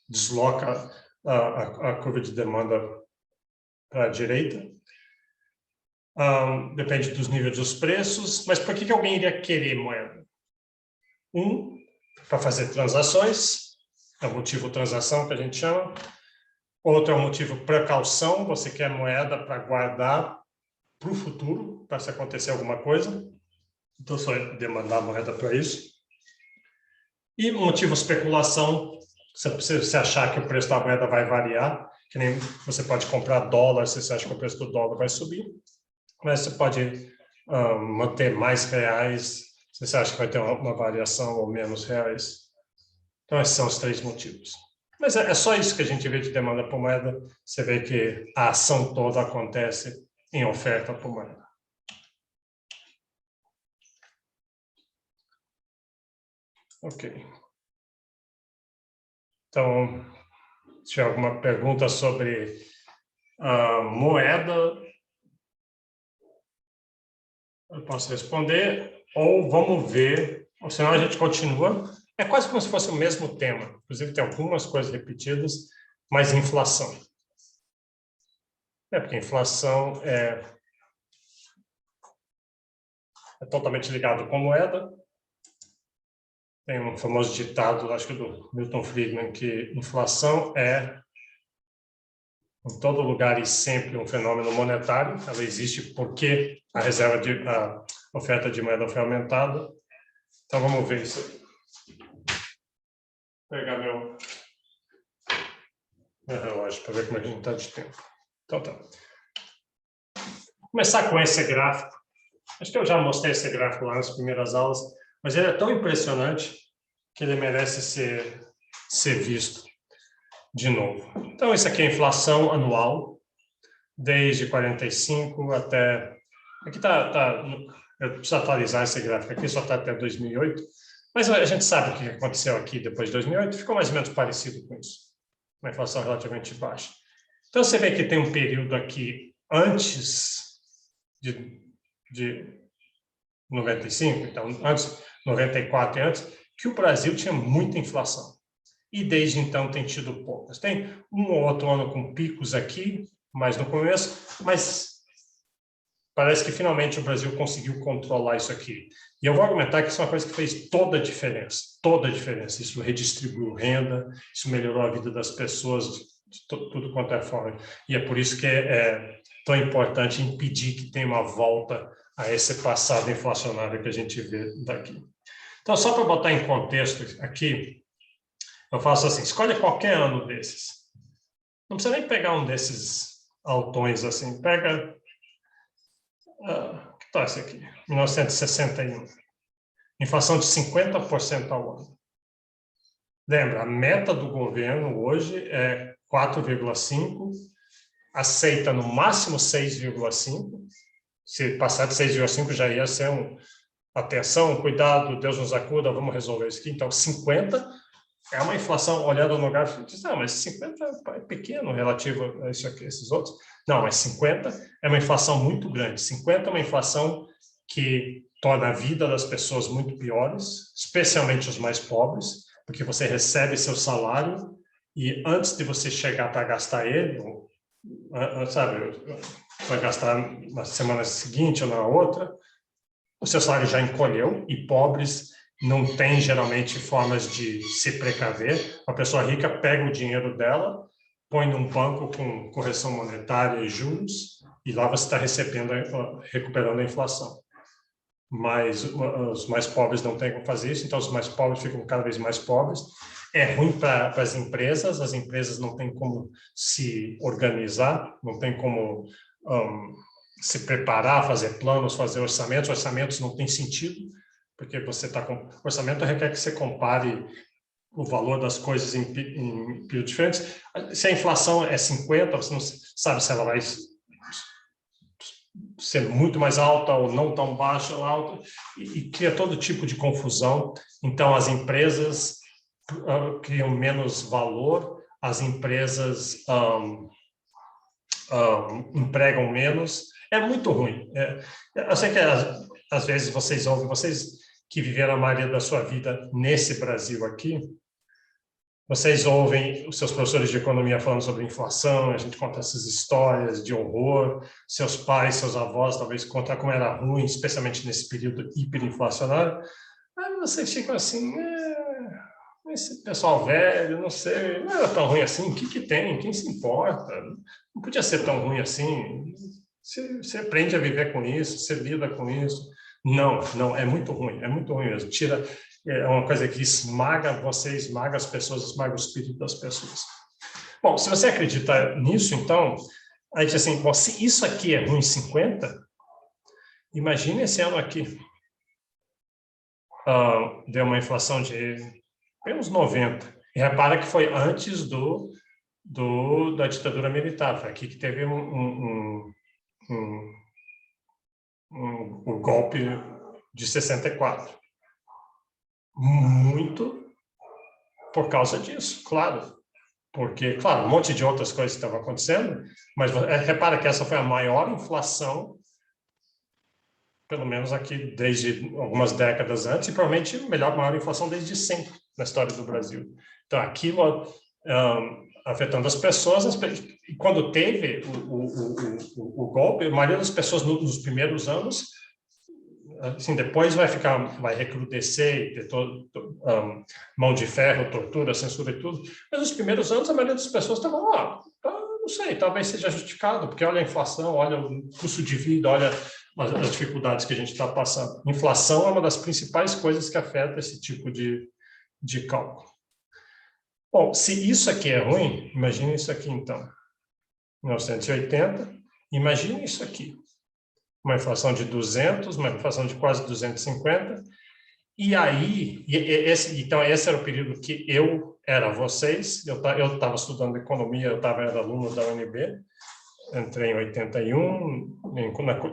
desloca a curva de demanda para a direita. Depende dos níveis dos preços, mas por que alguém iria querer moeda? Para fazer transações, é o motivo transação que a gente chama. Outro é o motivo precaução, você quer moeda para guardar para o futuro, para se acontecer alguma coisa. Então, só demandar moeda para isso. E motivo especulação, se você achar que o preço da moeda vai variar, que nem você pode comprar dólar, se você acha que o preço do dólar vai subir, mas você pode manter mais reais, se você acha que vai ter uma variação ou menos reais. Então, esses são os 3 motivos. Mas é só isso que a gente vê de demanda por moeda, você vê que a ação toda acontece em oferta por moeda. Ok. Então, se tiver alguma pergunta sobre moeda, eu posso responder, ou vamos ver, ou senão a gente continua. É quase como se fosse o mesmo tema. Inclusive, tem algumas coisas repetidas, mas inflação. Porque inflação é totalmente ligado com moeda. Tem um famoso ditado, acho que do Milton Friedman, que inflação é, em todo lugar e sempre, um fenômeno monetário. Ela existe porque a oferta de moeda foi aumentada. Então, vamos ver isso aqui. Vou pegar meu relógio para ver como é que a gente está de tempo. Então, tá. Vou começar com esse gráfico. Acho que eu já mostrei esse gráfico lá nas primeiras aulas, mas ele é tão impressionante que ele merece ser visto de novo. Então, isso aqui é a inflação anual, desde 45 até... Aqui eu preciso atualizar esse gráfico aqui, só está até 2008, mas a gente sabe o que aconteceu aqui depois de 2008, ficou mais ou menos parecido com isso. Uma inflação relativamente baixa. Então, você vê que tem um período aqui antes de 95, então, antes, 94 e antes, que o Brasil tinha muita inflação. E desde então tem tido poucas. Tem um ou outro ano com picos aqui, mais no começo, mas parece que finalmente o Brasil conseguiu controlar isso aqui. E eu vou argumentar que isso é uma coisa que fez toda a diferença. Isso redistribuiu renda, isso melhorou a vida das pessoas de tudo quanto é forma. E é por isso que é tão importante impedir que tenha uma volta a esse passado inflacionário que a gente vê daqui. Então, só para botar em contexto aqui, eu faço assim, escolhe qualquer ano desses. Não precisa nem pegar um desses altões assim, pega... que está esse aqui? 1961. Inflação de 50% ao ano. Lembra, a meta do governo hoje é 4,5%, aceita no máximo 6,5%. Se passar de 6,5% já ia ser atenção, cuidado, Deus nos acuda, vamos resolver isso aqui. Então, 50% é uma inflação, olhando no gráfico, diz, não, mas 50 é pequeno relativo a isso aqui, esses outros. Não, mas 50 é uma inflação muito grande. 50 é uma inflação que torna a vida das pessoas muito piores, especialmente os mais pobres, porque você recebe seu salário e antes de você chegar para gastar ele, sabe, vai gastar na semana seguinte ou na outra, o seu salário já encolheu e pobres não têm geralmente formas de se precaver. A pessoa rica pega o dinheiro dela, põe num banco com correção monetária e juros, e lá você está recuperando a inflação. Mas os mais pobres não têm como fazer isso, então os mais pobres ficam cada vez mais pobres. É ruim para as empresas não têm como se organizar, não têm como se preparar, fazer planos, fazer orçamentos não tem sentido, porque você está com... Orçamento requer que você compare o valor das coisas em períodos diferentes. Se a inflação é 50, você não sabe se ela vai ser muito mais alta ou não tão baixa ou alta, e cria todo tipo de confusão. Então, as empresas criam menos valor, as empresas empregam menos. É muito ruim. Eu sei que às vezes vocês que viveram a maioria da sua vida nesse Brasil aqui, vocês ouvem os seus professores de economia falando sobre inflação, a gente conta essas histórias de horror, seus pais, seus avós talvez contar como era ruim, especialmente nesse período hiperinflacionário. Aí vocês ficam assim, esse pessoal velho, não sei, não era tão ruim assim, o que tem? Quem se importa? Não podia ser tão ruim assim. Você aprende a viver com isso, você lida com isso. Não, é muito ruim mesmo. É uma coisa que esmaga você, esmaga as pessoas, esmaga o espírito das pessoas. Bom, se você acredita nisso, então, aí diz assim, bom, se isso aqui é ruim 50, imagine esse ano aqui. Deu uma inflação de uns 90. E repara que foi antes da ditadura militar. Foi aqui que teve o golpe de 64. Muito por causa disso, claro. Porque, claro, um monte de outras coisas estavam acontecendo, mas repara que essa foi a maior inflação, pelo menos aqui desde algumas décadas antes, e provavelmente a maior inflação desde sempre na história do Brasil. Então, aquilo afetando as pessoas, e quando teve o golpe, a maioria das pessoas nos primeiros anos assim, depois vai recrudescer e ter mão de ferro, tortura, censura e tudo. Mas nos primeiros anos, a maioria das pessoas estavam lá. Não sei, talvez seja justificado, porque olha a inflação, olha o custo de vida, olha as dificuldades que a gente está passando. Inflação é uma das principais coisas que afeta esse tipo de cálculo. Bom, se isso aqui é ruim, imagine isso aqui, então. 1980, imagine isso aqui. Uma inflação de 200, uma inflação de quase 250. E aí, então, esse era o período que eu era vocês, eu estava estudando economia, era aluno da UNB, entrei em 81,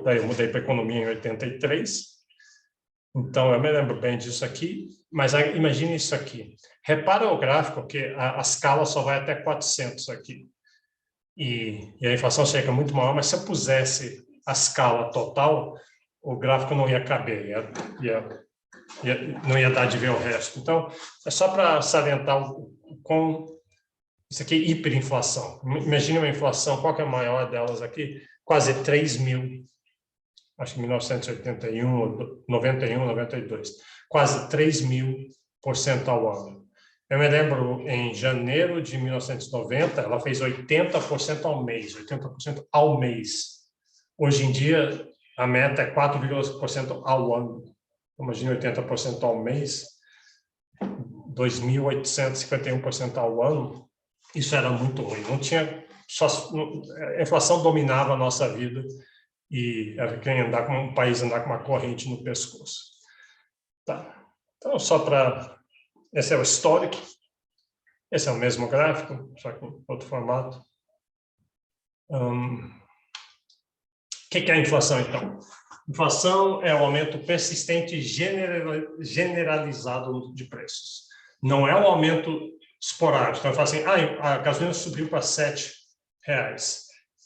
daí eu mudei para economia em 83. Então, eu me lembro bem disso aqui, mas imagine isso aqui. Repara o gráfico que a escala só vai até 400 aqui. E a inflação chega muito maior, mas se eu pusesse a escala total, o gráfico não ia caber, não ia dar de ver o resto. Então, é só para salientar isso aqui é hiperinflação. Imagine uma inflação, qual que é a maior delas aqui? Quase 3 mil, acho que 1981, 91, 92. Quase 3.000% ao ano. Eu me lembro, em janeiro de 1990, ela fez 80% ao mês, 80% ao mês. Hoje em dia, a meta é 4,5% ao ano. Imagina 80% ao mês, 2.851% ao ano. Isso era muito ruim. Não tinha a inflação dominava a nossa vida e era quem andar com um país andar com uma corrente no pescoço. Tá. Então, esse é o histórico. Esse é o mesmo gráfico, só que em outro formato. O que é a inflação, então? Inflação é o aumento persistente e generalizado de preços. Não é um aumento esporádico. Então, eu falo assim, a gasolina subiu para R$7.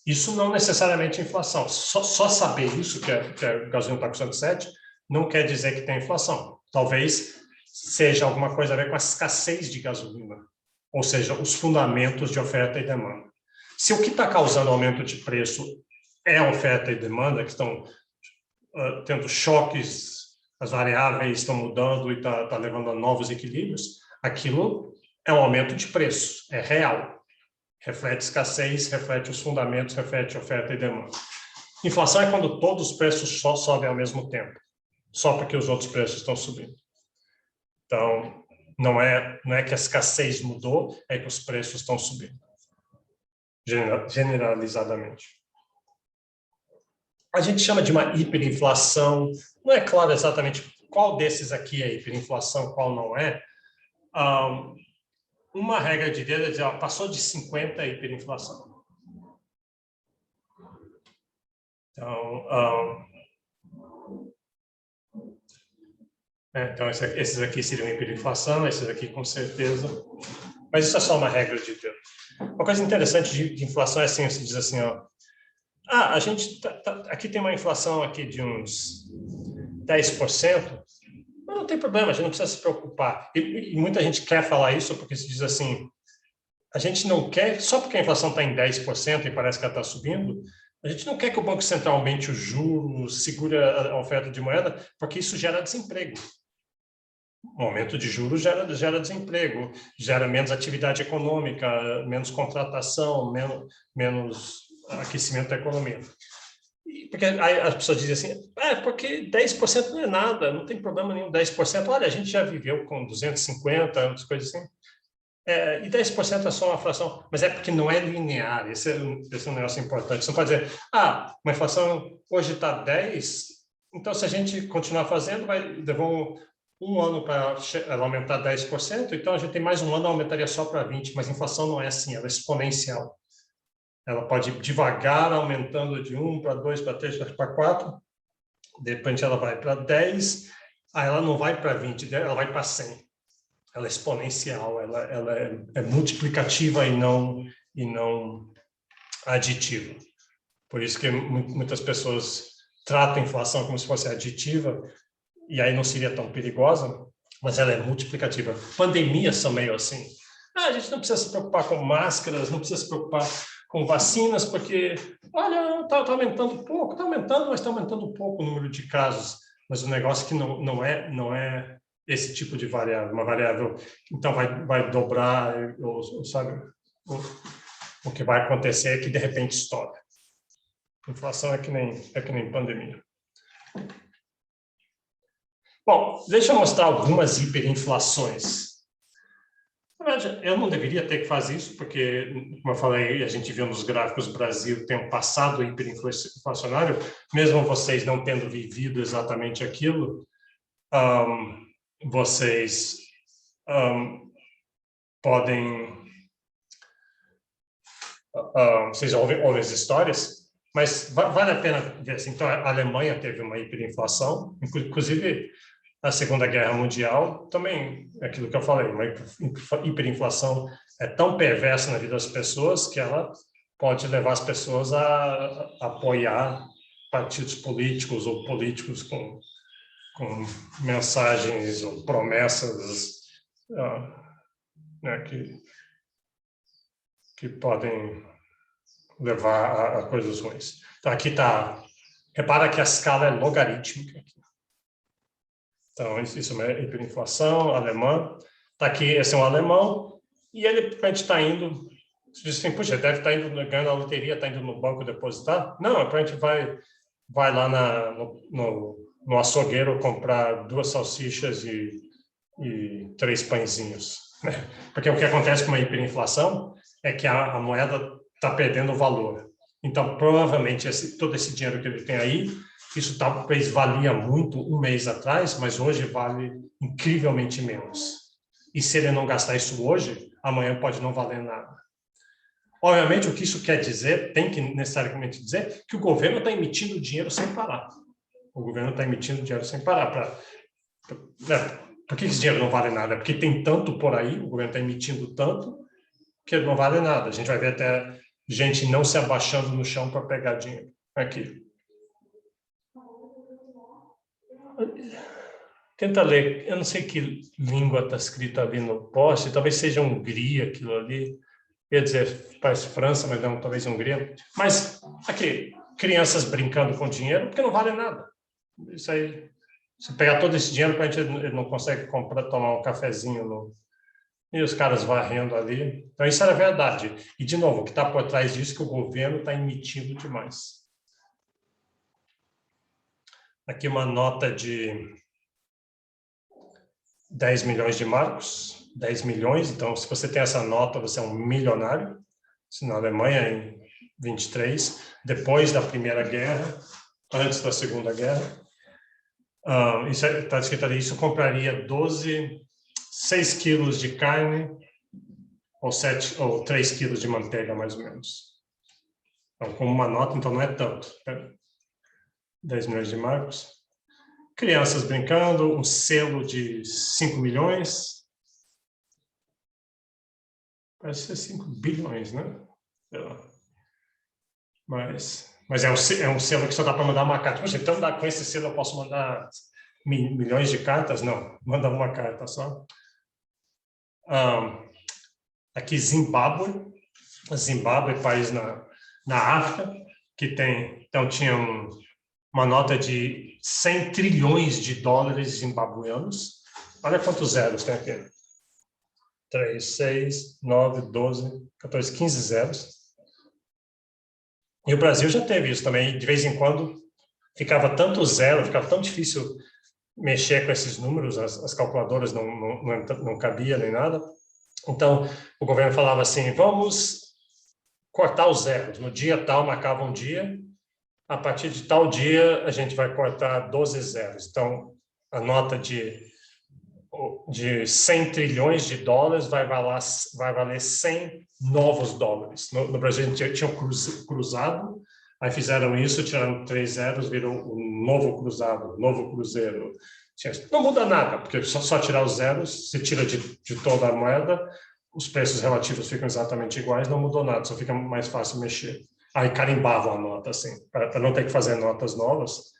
Isso não necessariamente é inflação. Só saber isso, que a gasolina está custando 7, não quer dizer que tem inflação. Talvez seja alguma coisa a ver com a escassez de gasolina, ou seja, os fundamentos de oferta e demanda. Se o que está causando aumento de preço é a oferta e demanda, que estão tendo choques, as variáveis estão mudando e está levando a novos equilíbrios, aquilo é um aumento de preço, é real. Reflete escassez, reflete os fundamentos, reflete oferta e demanda. Inflação é quando todos os preços só sobem ao mesmo tempo, só porque os outros preços estão subindo. Então, não é que a escassez mudou, é que os preços estão subindo, generalizadamente. A gente chama de uma hiperinflação. Não é claro exatamente qual desses aqui é hiperinflação, qual não é. Uma regra de Deus é dizer, passou de 50 é hiperinflação. Então esses aqui seriam hiperinflação, esses aqui com certeza. Mas isso é só uma regra de Deus. Uma coisa interessante de inflação é assim, você diz assim, a gente aqui tem uma inflação aqui de uns 10%, mas não tem problema, a gente não precisa se preocupar. E muita gente quer falar isso porque se diz assim, a gente não quer, só porque a inflação está em 10% e parece que ela está subindo, a gente não quer que o Banco Central aumente os juros, segure a oferta de moeda, porque isso gera desemprego. O aumento de juros gera desemprego, gera menos atividade econômica, menos contratação, menos aquecimento da economia. Porque aí as pessoas dizem assim, porque 10% não é nada, não tem problema nenhum, 10%, olha, a gente já viveu com 250, outras coisas assim, e 10% é só uma fração, mas é porque não é linear, esse é um negócio importante. Você não pode dizer, uma inflação hoje está 10, então se a gente continuar fazendo, levou um ano para ela aumentar 10%, então a gente tem mais um ano, aumentaria só para 20%, mas a inflação não é assim, ela é exponencial. Ela pode ir devagar, aumentando de 1 para 2, para 3, para 4, de repente ela vai para 10, aí ela não vai para 20, ela vai para 100. Ela é exponencial, ela é multiplicativa e não aditiva. Por isso que muitas pessoas tratam a inflação como se fosse aditiva, e aí não seria tão perigosa, mas ela é multiplicativa. Pandemias são meio assim. A gente não precisa se preocupar com máscaras, não precisa se preocupar com vacinas, porque, olha, está aumentando pouco, está aumentando, mas está aumentando pouco o número de casos. mas o negócio é que não é esse tipo de variável, uma variável, então vai dobrar, sabe? O que vai acontecer é que de repente estoura. Inflação é que nem pandemia. Bom, deixa eu mostrar algumas hiperinflações. Na verdade, eu não deveria ter que fazer isso, porque, como eu falei, a gente viu nos gráficos, o Brasil tem um passado hiperinflacionário, mesmo vocês não tendo vivido exatamente aquilo, vocês podem... vocês ouvem as histórias, mas vale a pena ver assim. Então, a Alemanha teve uma hiperinflação, inclusive a Segunda Guerra Mundial, também, aquilo que eu falei, uma hiperinflação é tão perversa na vida das pessoas que ela pode levar as pessoas a apoiar partidos políticos ou políticos com mensagens ou promessas né, que podem levar a coisas ruins. Então, aqui está... Repara que a escala é logarítmica. Então, isso é uma hiperinflação alemã. Está aqui, esse é um alemão, e ele aparentemente está indo... Você diz assim, puxa, deve estar indo ganhando a loteria, está indo no banco depositar? Não, aparentemente vai lá no açougueiro comprar 2 salsichas e 3 pãezinhos. Porque o que acontece com uma hiperinflação é que a moeda está perdendo valor. Então, provavelmente, todo esse dinheiro que ele tem aí, isso talvez valia muito um mês atrás, mas hoje vale incrivelmente menos. E se ele não gastar isso hoje, amanhã pode não valer nada. Obviamente, o que isso quer dizer, tem que necessariamente dizer, que o governo está emitindo dinheiro sem parar. O governo está emitindo dinheiro sem parar. Por que esse dinheiro não vale nada? Porque tem tanto por aí, o governo está emitindo tanto, que não vale nada. A gente vai ver até gente não se abaixando no chão para pegar dinheiro. Aqui. Tenta ler. Eu não sei que língua está escrita ali no poste. Talvez seja Hungria aquilo ali. Quer dizer, parece França, mas não, talvez Hungria. Mas, aqui, crianças brincando com dinheiro, porque não vale nada. Isso aí, se pegar todo esse dinheiro, a gente ele não consegue comprar, tomar um cafezinho e os caras varrendo ali. Então, isso era verdade. E, de novo, o que está por trás disso é que o governo está emitindo demais. Aqui uma nota de 10 milhões de marcos, 10 milhões. Então, se você tem essa nota, você é um milionário. Isso na Alemanha, em 23, depois da Primeira Guerra, antes da Segunda Guerra. Isso está escrito ali, isso compraria 6 quilos de carne ou 3 quilos de manteiga, mais ou menos. Então, com uma nota, então não é tanto. Né? 10 milhões de marcos. Crianças brincando, um selo de 5 milhões. Parece ser 5 bilhões, né? Sei lá. Mas é um selo que só dá para mandar uma carta. Poxa, então com esse selo eu posso mandar milhões de cartas? Não, manda uma carta só. Aqui, Zimbábue. Zimbábue é país na África, que então tinha uma nota de 100 trilhões de dólares zimbabueanos. Olha quantos zeros tem aqui. 3, 6, 9, 12, 14, 15 zeros. E o Brasil já teve isso também. De vez em quando ficava tanto zero, ficava tão difícil mexer com esses números, as calculadoras não cabia nem nada. Então, o governo falava assim, vamos cortar os zeros. No dia tal, marcava um dia, a partir de tal dia, a gente vai cortar 12 zeros. Então, a nota de 100 trilhões de dólares vai valer 100 novos dólares. No Brasil, a gente tinha um cruzado, aí fizeram isso, tiraram 3 zeros, virou um novo cruzado, novo cruzeiro. Não muda nada, porque só tirar os zeros, se tira de toda a moeda, os preços relativos ficam exatamente iguais, não mudou nada, só fica mais fácil mexer. Aí carimbavam a nota, assim, para não ter que fazer notas novas.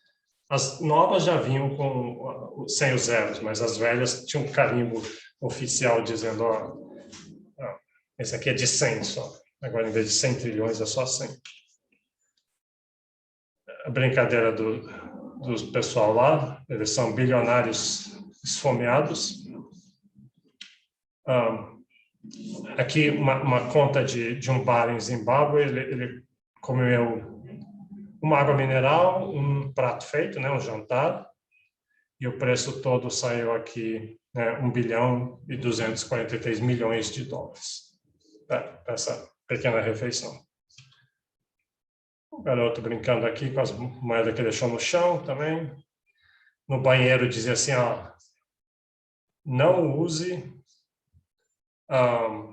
As novas já vinham sem os zeros, mas as velhas tinham um carimbo oficial dizendo, ó, esse aqui é de 100 só. Agora, em vez de 100 trilhões, é só 100. A brincadeira do pessoal lá, eles são bilionários esfomeados. Aqui, uma conta de um bar em Zimbábue, ele comeu uma água mineral, um prato feito, né, um jantar, e o preço todo saiu aqui, né, 1.243 milhões de dólares para essa pequena refeição. O garoto brincando aqui com as moedas que deixou no chão também. No banheiro dizia assim, ó, não use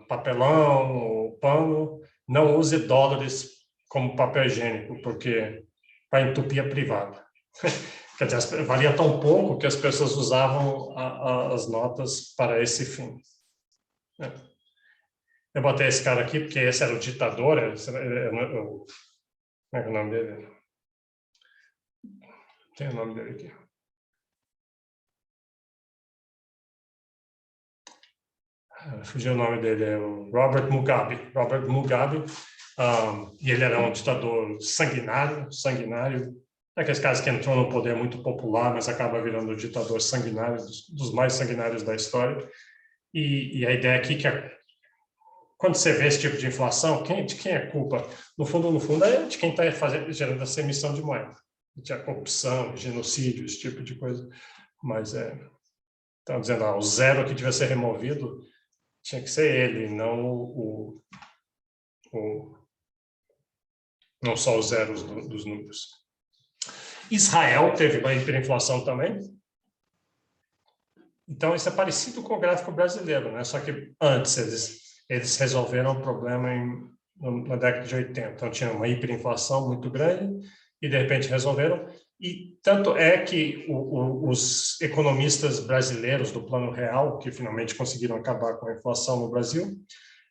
papelão ou pano, não use dólares como papel higiênico, porque vai entupir a privada. Quer dizer, valia tão pouco que as pessoas usavam as notas para esse fim. Eu botei esse cara aqui porque esse era o ditador, como é que é o nome dele? Tem o nome dele aqui. Fugiu o nome dele, é o Robert Mugabe. Robert Mugabe, e ele era um ditador sanguinário. É aqueles caras que entrou no poder muito popular, mas acaba virando o ditador sanguinário, dos mais sanguinários da história. E a ideia aqui que quando você vê esse tipo de inflação, de quem é culpa? No fundo, é de quem está gerando essa emissão de moeda. De corrupção, genocídio, esse tipo de coisa. Mas estão dizendo, o zero que devia ser removido tinha que ser ele, não não só os zeros dos números. Israel teve uma hiperinflação também. Então, isso é parecido com o gráfico brasileiro, né? Só que antes eles resolveram o problema na década de 80. Então, tinha uma hiperinflação muito grande e, de repente, resolveram. E tanto é que os economistas brasileiros do Plano Real, que finalmente conseguiram acabar com a inflação no Brasil,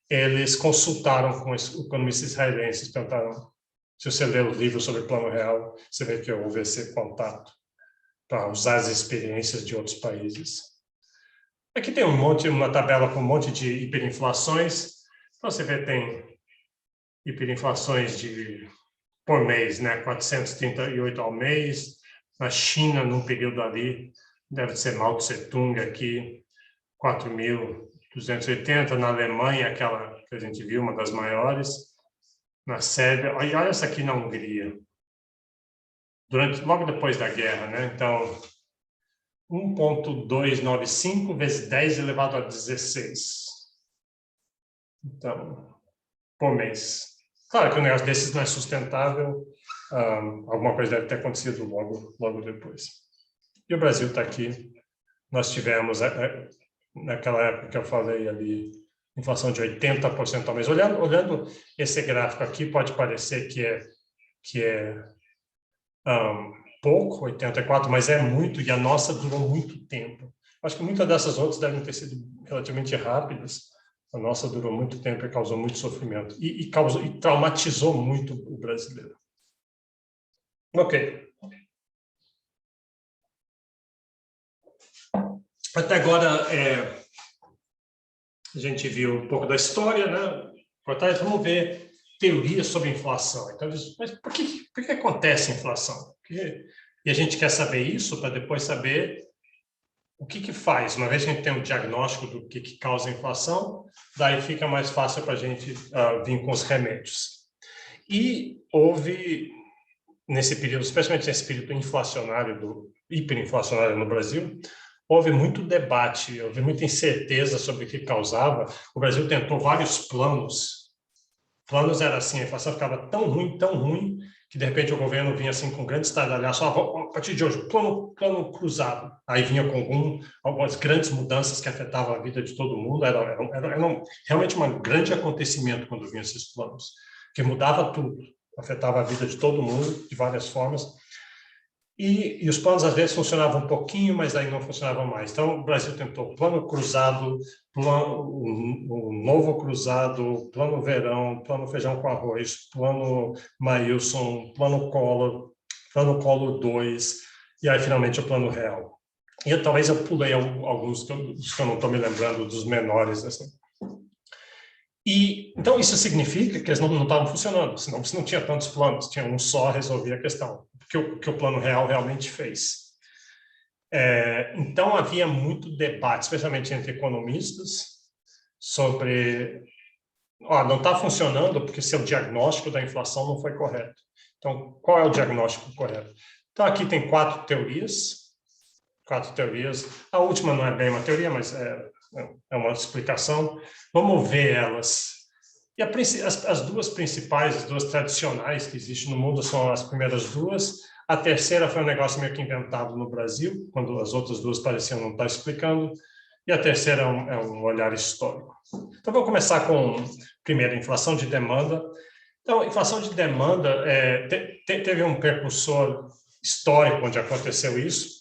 eles consultaram com os economistas israelenses, perguntaram, se você ler o livro sobre o Plano Real, você vê que houve esse contato para usar as experiências de outros países. Aqui tem uma tabela com um monte de hiperinflações. Então, você vê tem hiperinflações por mês, né? 438 ao mês. Na China, num período ali, deve ser Mao Tse-tung aqui, 4.280. Na Alemanha, aquela que a gente viu, uma das maiores. Na Sérvia, olha essa aqui na Hungria. Logo depois da guerra, né? Então, 1,295 vezes 10 elevado a 16. Então, por mês. Claro que um negócio desses não é sustentável, alguma coisa deve ter acontecido logo depois. E o Brasil está aqui. Nós tivemos, naquela época que eu falei ali, inflação de 80% ao mês. Olhando esse gráfico aqui, pode parecer que é pouco, 84, mas é muito, e a nossa durou muito tempo. Acho que muitas dessas outras devem ter sido relativamente rápidas. A nossa durou muito tempo e causou muito sofrimento. E traumatizou muito o brasileiro. Ok. Até agora, a gente viu um pouco da história, né? Por trás, vamos ver teorias sobre inflação. Então, mas por que acontece inflação? E a gente quer saber isso para depois saber o que faz. Uma vez que a gente tem um diagnóstico do que causa a inflação, daí fica mais fácil para a gente vir com os remédios. E houve, nesse período, especialmente nesse período inflacionário, hiperinflacionário no Brasil, houve muito debate, houve muita incerteza sobre o que causava. O Brasil tentou vários planos. Planos era assim, a inflação ficava tão ruim, que de repente o governo vinha assim com grande estardalhaço, a partir de hoje, plano cruzado. Aí vinha com algumas grandes mudanças que afetavam a vida de todo mundo. Era realmente um grande acontecimento quando vinham esses planos, que mudava tudo, afetava a vida de todo mundo de várias formas. E os planos, às vezes, funcionavam um pouquinho, mas aí não funcionavam mais. Então, o Brasil tentou plano cruzado, um novo cruzado, plano verão, plano feijão com arroz, plano Maílson, plano Collor 2, e aí, finalmente, o plano real. E talvez eu pulei alguns que eu não estou me lembrando, dos menores. Assim. Então, isso significa que eles não estavam funcionando, senão você não tinha tantos planos, tinha um só a resolver a questão. que o Plano Real realmente fez. Então, havia muito debate, especialmente entre economistas, sobre não está funcionando porque seu diagnóstico da inflação não foi correto. Então, qual é o diagnóstico correto? Então, aqui tem quatro teorias. A última não é bem uma teoria, mas é uma explicação. Vamos ver elas. E as duas principais, as duas tradicionais que existem no mundo são as primeiras duas. A terceira foi um negócio meio que inventado no Brasil, quando as outras duas pareciam não estar explicando. E a terceira é um olhar histórico. Então, vamos começar com, primeiro, inflação de demanda. Então, inflação de demanda teve um precursor histórico onde aconteceu isso.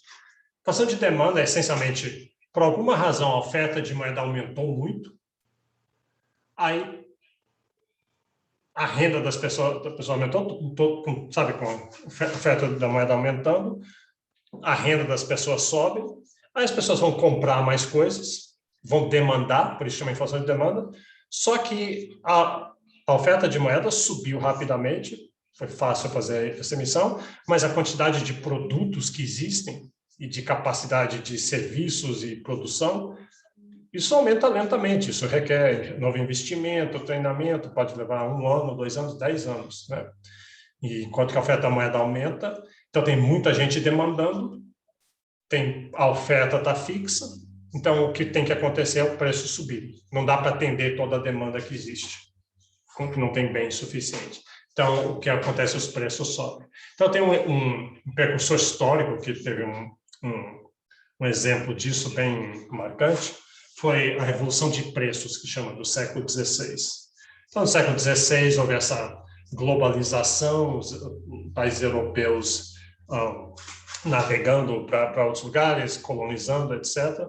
Inflação de demanda é, essencialmente, por alguma razão, a oferta de moeda aumentou muito. Aí, a renda das pessoas aumentou, sabe, com a oferta da moeda aumentando, a renda das pessoas sobe, aí as pessoas vão comprar mais coisas, vão demandar, por isso chama inflação de demanda, só que a oferta de moeda subiu rapidamente, foi fácil fazer essa emissão, mas a quantidade de produtos que existem e de capacidade de serviços e produção, isso aumenta lentamente, isso requer novo investimento, treinamento, pode levar 1 ano, 2 anos, 10 anos, né? E enquanto que a oferta da moeda aumenta, então tem muita gente demandando, a oferta está fixa, então o que tem que acontecer é o preço subir. Não dá para atender toda a demanda que existe, porque não tem bem suficiente. Então, o que acontece, os preços sobem. Então, tem um precursor histórico que teve um exemplo disso bem marcante, foi a Revolução de Preços, que chama, do século XVI. Então, no século XVI, houve essa globalização, os países europeus navegando para outros lugares, colonizando, etc.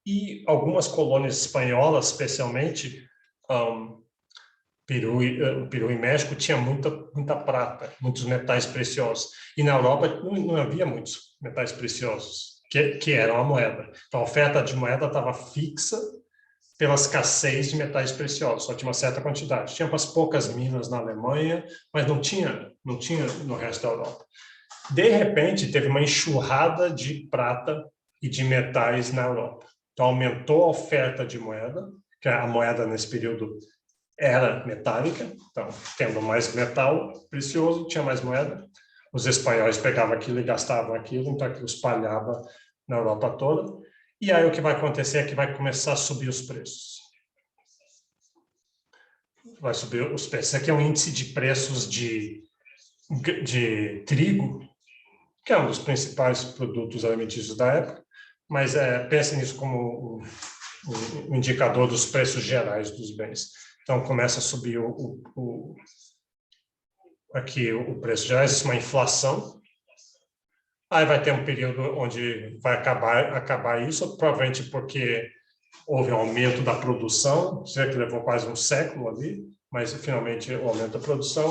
E algumas colônias espanholas, especialmente, Peru e México, tinha muita prata, muitos metais preciosos. E na Europa não havia muitos metais preciosos, que eram a moeda. Então, a oferta de moeda estava fixa pela escassez de metais preciosos, só tinha uma certa quantidade. Tinha umas poucas minas na Alemanha, mas não tinha no resto da Europa. De repente, teve uma enxurrada de prata e de metais na Europa. Então, aumentou a oferta de moeda, que a moeda nesse período era metálica, então, tendo mais metal precioso, tinha mais moeda. Os espanhóis pegavam aquilo e gastavam aquilo, então aquilo espalhava na Europa toda. E aí o que vai acontecer é que vai começar a subir os preços. Vai subir os preços. Aqui é um índice de preços de trigo, que é um dos principais produtos alimentícios da época, mas pense nisso como um indicador dos preços gerais dos bens. Então, começa a subir aqui o preço geral, existe uma inflação. Aí vai ter um período onde vai acabar isso, provavelmente porque houve um aumento da produção, sei que levou quase um século ali, mas finalmente o aumento da produção.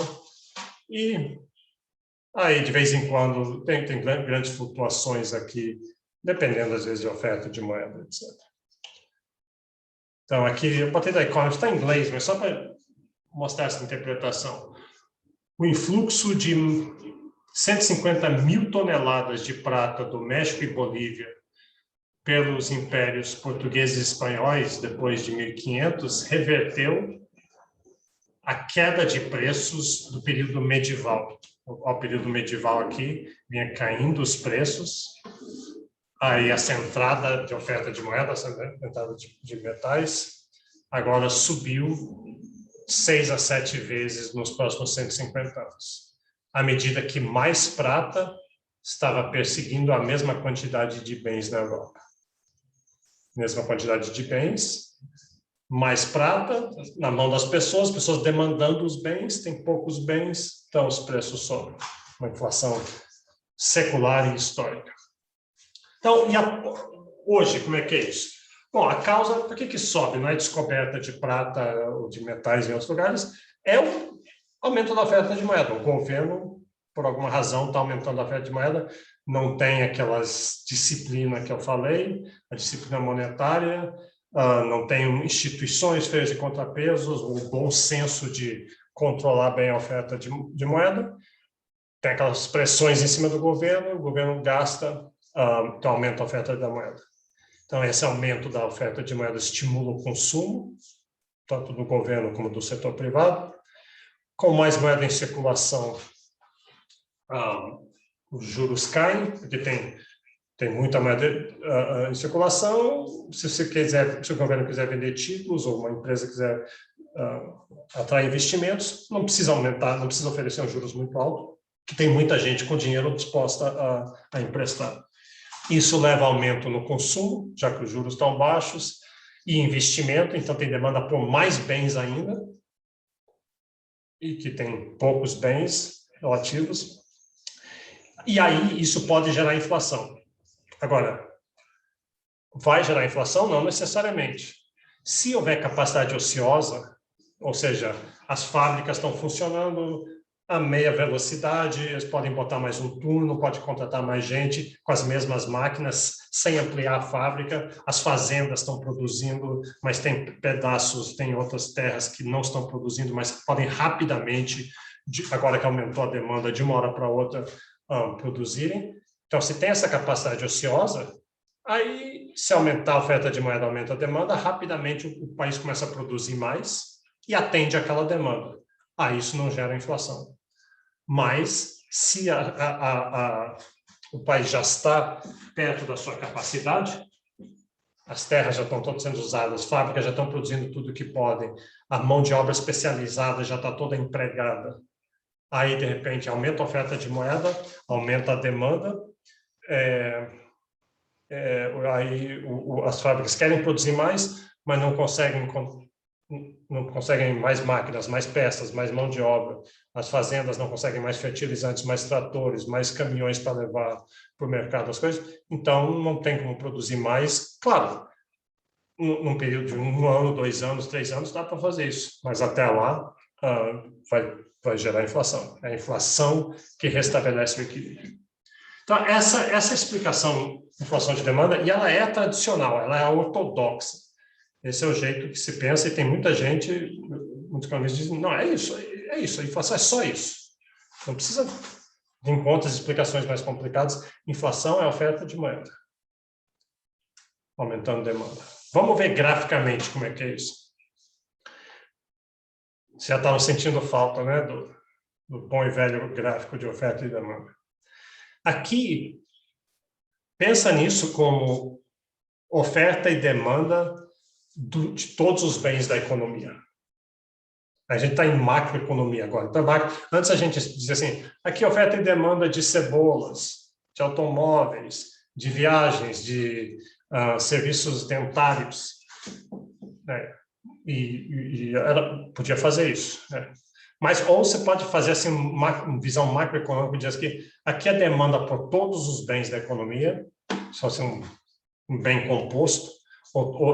E aí, de vez em quando, tem grandes flutuações aqui, dependendo, às vezes, de oferta de moeda, etc. Então, aqui, eu botei da Economist, está em inglês, mas só para mostrar essa interpretação. O influxo de 150 mil toneladas de prata do México e Bolívia pelos impérios portugueses e espanhóis, depois de 1500, reverteu a queda de preços do período medieval. O período medieval aqui vinha caindo os preços, aí essa entrada de oferta de moeda, essa entrada de metais, agora subiu 6 a 7 vezes nos próximos 150 anos. À medida que mais prata estava perseguindo a mesma quantidade de bens na Europa. Mesma quantidade de bens, mais prata na mão das pessoas demandando os bens, tem poucos bens, então os preços sobem. Uma inflação secular e histórica. Então, hoje, como é que é isso? Bom, a causa, por que sobe? Não é descoberta de prata ou de metais em outros lugares, é o aumento da oferta de moeda. O governo, por alguma razão, está aumentando a oferta de moeda, não tem aquelas disciplina que eu falei, a disciplina monetária, não tem instituições feitas de contrapesos, o bom senso de controlar bem a oferta de moeda. tem aquelas pressões em cima do governo, o governo gasta, então aumenta a oferta da moeda. Então, esse aumento da oferta de moeda estimula o consumo, tanto do governo como do setor privado. Com mais moeda em circulação, os juros caem, porque tem muita moeda em circulação. Se o governo quiser vender títulos ou uma empresa quiser atrair investimentos, não precisa aumentar, não precisa oferecer um juros muito alto, que tem muita gente com dinheiro disposta a emprestar. Isso leva a aumento no consumo, já que os juros estão baixos, e investimento, então tem demanda por mais bens ainda, e que tem poucos bens relativos. E aí isso pode gerar inflação. Agora, vai gerar inflação? Não necessariamente. Se houver capacidade ociosa, ou seja, as fábricas estão funcionando a meia velocidade, eles podem botar mais um turno, pode contratar mais gente com as mesmas máquinas, sem ampliar a fábrica, as fazendas estão produzindo, mas tem pedaços, tem outras terras que não estão produzindo, mas podem rapidamente, agora que aumentou a demanda de uma hora para outra, produzirem. Então, se tem essa capacidade ociosa, aí, se aumentar a oferta de moeda, aumenta a demanda, rapidamente o país começa a produzir mais e atende aquela demanda. Aí isso não gera inflação. Mas, se o país já está perto da sua capacidade, as terras já estão todas sendo usadas, as fábricas já estão produzindo tudo o que podem, a mão de obra especializada já está toda empregada, aí, de repente, aumenta a oferta de moeda, aumenta a demanda, aí as fábricas querem produzir mais, mas não conseguem mais máquinas, mais peças, mais mão de obra. As fazendas não conseguem mais fertilizantes, mais tratores, mais caminhões para levar para o mercado as coisas. Então, não tem como produzir mais. Claro, num período de 1 ano, 2 anos, 3 anos, dá para fazer isso. Mas até lá, vai gerar inflação. É a inflação que restabelece o equilíbrio. Então, essa explicação de inflação de demanda, e ela é tradicional, ela é ortodoxa. Esse é o jeito que se pensa, e tem muita gente, muitos economistas dizem, não, é isso, a inflação é só isso. Não precisa de encontros e explicações mais complicadas. Inflação é a oferta de moeda, aumentando a demanda. Vamos ver graficamente como é que é isso. Você já estava sentindo falta, né, do bom e velho gráfico de oferta e demanda. Aqui, pensa nisso como oferta e demanda de todos os bens da economia. A gente está em macroeconomia agora. Então, antes a gente dizia assim, aqui oferta e demanda de cebolas, de automóveis, de viagens, de serviços dentários. Né? E ela podia fazer isso. Né? Mas, ou você pode fazer assim, uma visão macroeconômica, diz que aqui a demanda por todos os bens da economia, só assim, um bem composto,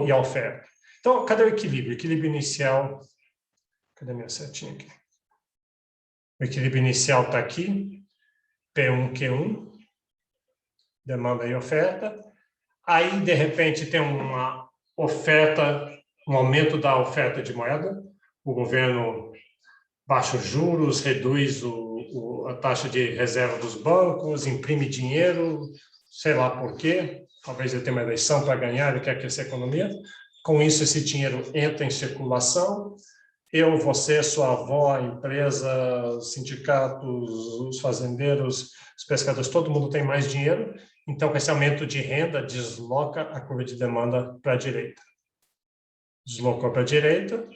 e a oferta. Então, cadê o equilíbrio? O equilíbrio inicial... Cadê minha setinha aqui? O equilíbrio inicial está aqui, P1, Q1, demanda e oferta. Aí, de repente, tem uma oferta, um aumento da oferta de moeda. O governo baixa os juros, reduz a taxa de reserva dos bancos, imprime dinheiro, sei lá por quê. Talvez ele tenha uma eleição para ganhar e quer crescer a economia. Com isso, esse dinheiro entra em circulação. Eu, você, sua avó, a empresa, os sindicatos, os fazendeiros, os pescadores, todo mundo tem mais dinheiro. Então, com esse aumento de renda, desloca a curva de demanda para a direita. Deslocou para a direita,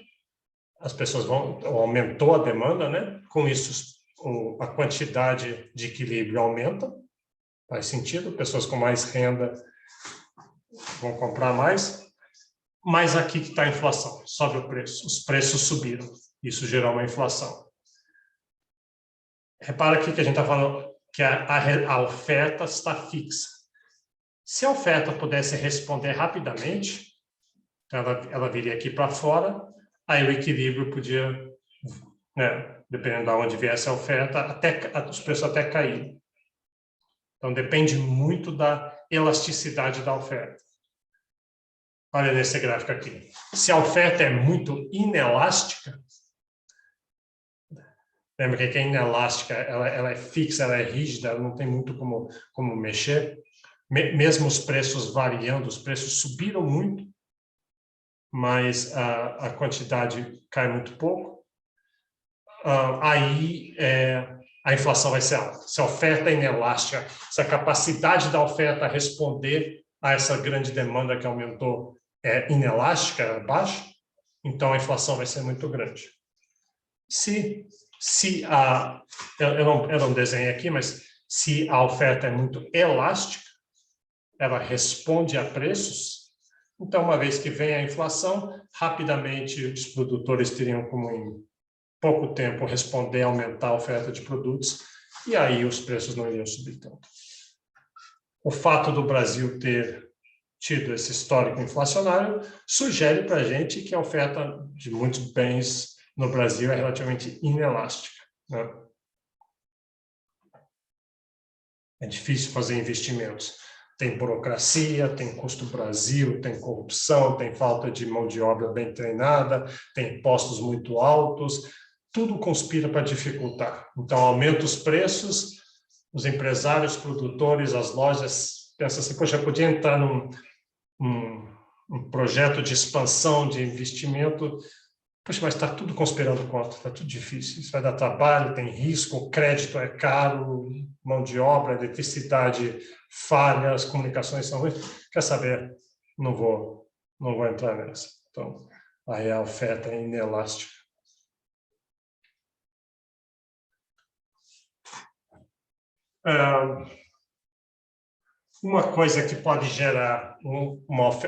as pessoas aumentou a demanda, né? Com isso, a quantidade de equilíbrio aumenta. Faz sentido, pessoas com mais renda vão comprar mais. Mas aqui que está a inflação, sobe o preço, os preços subiram, isso gerou uma inflação. Repara aqui que a gente está falando que a oferta está fixa. Se a oferta pudesse responder rapidamente, ela viria aqui para fora, aí o equilíbrio podia, né, dependendo de onde viesse a oferta, os preços até caírem. Então, depende muito da elasticidade da oferta. Olha nesse gráfico aqui. Se a oferta é muito inelástica, Lembra que é inelástica, ela é fixa, ela é rígida, ela não tem muito como mexer. Mesmo os preços variando, os preços subiram muito, mas a quantidade cai muito pouco. Aí a inflação vai ser alta. Se a oferta é inelástica, se a capacidade da oferta responder a essa grande demanda que aumentou é inelástica, é baixa, então a inflação vai ser muito grande. Eu não desenhei aqui, mas se a oferta é muito elástica, ela responde a preços, então, uma vez que vem a inflação, rapidamente os produtores teriam como em pouco tempo responder, aumentar a oferta de produtos, e aí os preços não iriam subir tanto. O fato do Brasil ter tido esse histórico inflacionário sugere para a gente que a oferta de muitos bens no Brasil é relativamente inelástica, né? É difícil fazer investimentos. Tem burocracia, tem custo Brasil, tem corrupção, tem falta de mão de obra bem treinada, tem impostos muito altos, tudo conspira para dificultar. Então, aumenta os preços, os empresários, produtores, as lojas pensam assim, poxa, eu podia entrar num projeto de expansão, de investimento, poxa, mas está tudo conspirando contra, está tudo difícil, isso vai dar trabalho, tem risco, o crédito é caro, mão de obra, eletricidade falha, as comunicações são ruins. Quer saber? Não vou entrar nessa. Então, aí a oferta é inelástica. Uma coisa que pode gerar um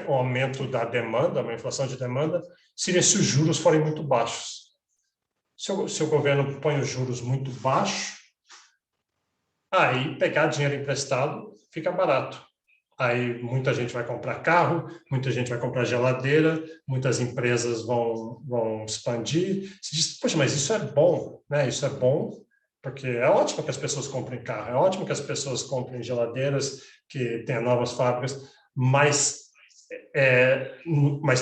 aumento da demanda, uma inflação de demanda, seria se os juros forem muito baixos. Se o governo põe os juros muito baixos, aí pegar dinheiro emprestado fica barato. Aí muita gente vai comprar carro, muita gente vai comprar geladeira, muitas empresas vão expandir. Se diz, poxa, mas isso é bom, né? Isso é bom, porque é ótimo que as pessoas comprem carro, é ótimo que as pessoas comprem geladeiras, que tenha novas fábricas, mas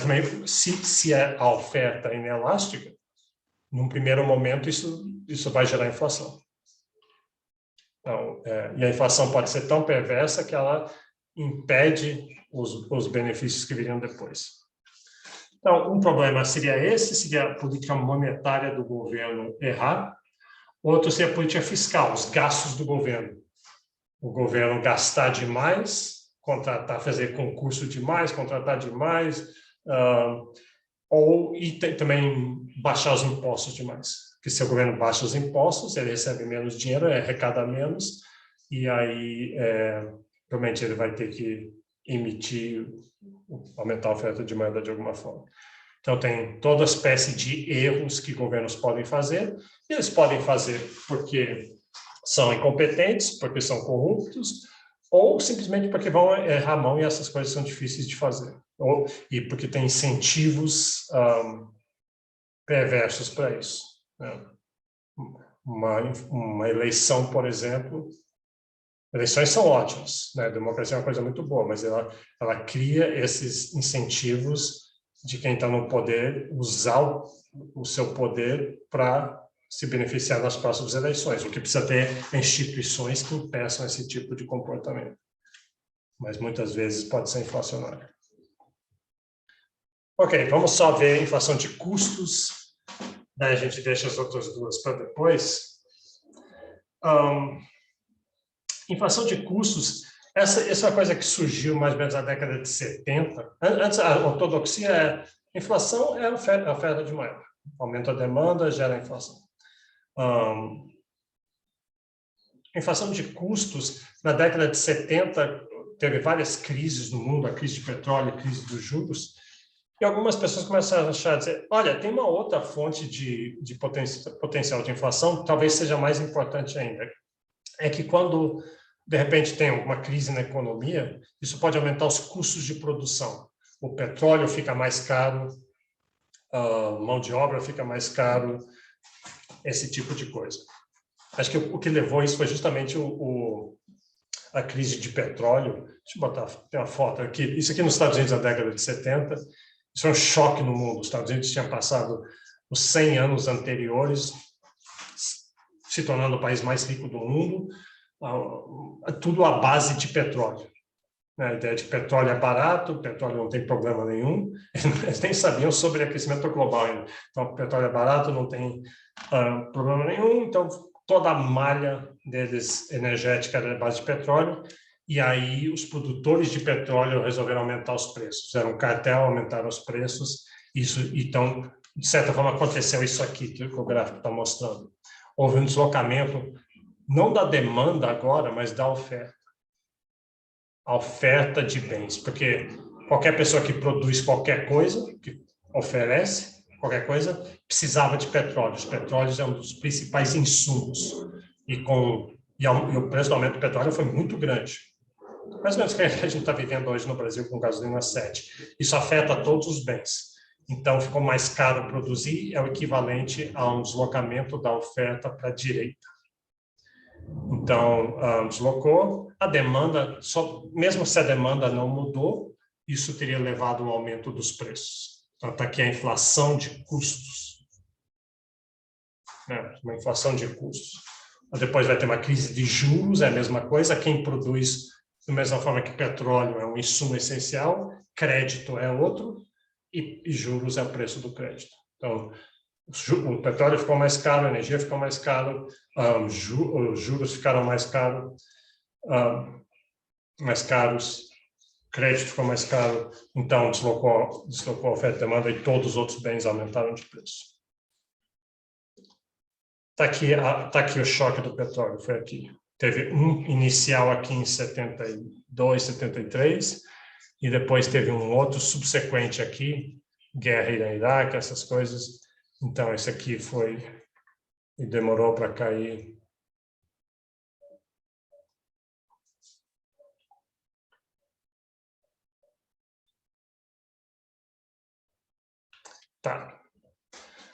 também, se a oferta é inelástica, num primeiro momento, isso vai gerar inflação. Então, e a inflação pode ser tão perversa que ela impede os benefícios que viriam depois. Então, um problema seria a política monetária do governo errar. Outro seria a política fiscal, os gastos do governo. O governo gastar demais, fazer concurso demais, contratar demais, e também baixar os impostos demais. Porque se o governo baixa os impostos, ele recebe menos dinheiro, arrecada menos, e aí provavelmente ele vai ter que aumentar a oferta de moeda de alguma forma. Então, tem toda espécie de erros que governos podem fazer, e eles podem fazer porque são incompetentes, porque são corruptos, ou simplesmente porque vão errar a mão e essas coisas são difíceis de fazer. E porque tem incentivos perversos para isso, né? Uma eleição, por exemplo, eleições são ótimas, né? A democracia é uma coisa muito boa, mas ela cria esses incentivos de quem está no poder usar o seu poder para se beneficiar nas próximas eleições. O que precisa ter instituições que impeçam esse tipo de comportamento. Mas muitas vezes pode ser inflacionário. Ok, vamos só ver a inflação de custos. Daí a gente deixa as outras duas para depois. Inflação de custos, essa é uma coisa que surgiu mais ou menos na década de 70. Antes, a ortodoxia inflação é a oferta de moeda. Aumenta a demanda, gera inflação. Inflação de custos, na década de 70, teve várias crises no mundo, a crise de petróleo, a crise dos juros, e algumas pessoas começaram a achar, dizer, olha, tem uma outra fonte de potencial de inflação, talvez seja mais importante ainda. É que quando, de repente, tem uma crise na economia, isso pode aumentar os custos de produção. O petróleo fica mais caro, a mão de obra fica mais caro, esse tipo de coisa. Acho que o que levou isso foi justamente a crise de petróleo. Deixa eu botar, tem uma foto aqui. Isso aqui nos Estados Unidos na década de 70. Isso é um choque no mundo. Os Estados Unidos tinham passado os 100 anos anteriores se tornando o país mais rico do mundo, tudo à base de petróleo. A ideia de que petróleo é barato, petróleo não tem problema nenhum, eles nem sabiam sobre aquecimento global ainda. Então, petróleo é barato, não tem problema nenhum, então toda a malha deles energética era à base de petróleo, e aí os produtores de petróleo resolveram aumentar os preços, fizeram um cartel, aumentaram os preços, então, de certa forma, aconteceu isso aqui que o gráfico está mostrando. Houve um deslocamento, não da demanda agora, mas da oferta. A oferta de bens, porque qualquer pessoa que produz qualquer coisa, que oferece qualquer coisa, precisava de petróleo. Os petróleos é um dos principais insumos. E o preço do aumento do petróleo foi muito grande. Mais ou menos o que a gente está vivendo hoje no Brasil com gasolina 7. Isso afeta todos os bens. Então, ficou mais caro produzir, é o equivalente a um deslocamento da oferta para a direita. Então, deslocou. A demanda, mesmo se a demanda não mudou, isso teria levado ao aumento dos preços. Então, está aqui a inflação de custos. Uma inflação de custos. Depois vai ter uma crise de juros, é a mesma coisa. Quem produz, da mesma forma que petróleo é um insumo essencial, crédito é outro, e juros é o preço do crédito. Então, o petróleo ficou mais caro, a energia ficou mais caro, os juros ficaram mais caros, crédito ficou mais caro, então deslocou a oferta e demanda e todos os outros bens aumentaram de preço. Tá aqui o choque do petróleo, foi aqui. Teve um inicial aqui em 72, 73, e depois teve um outro subsequente aqui, guerra no Iraque, essas coisas. Então, esse aqui foi e demorou para cair. Tá.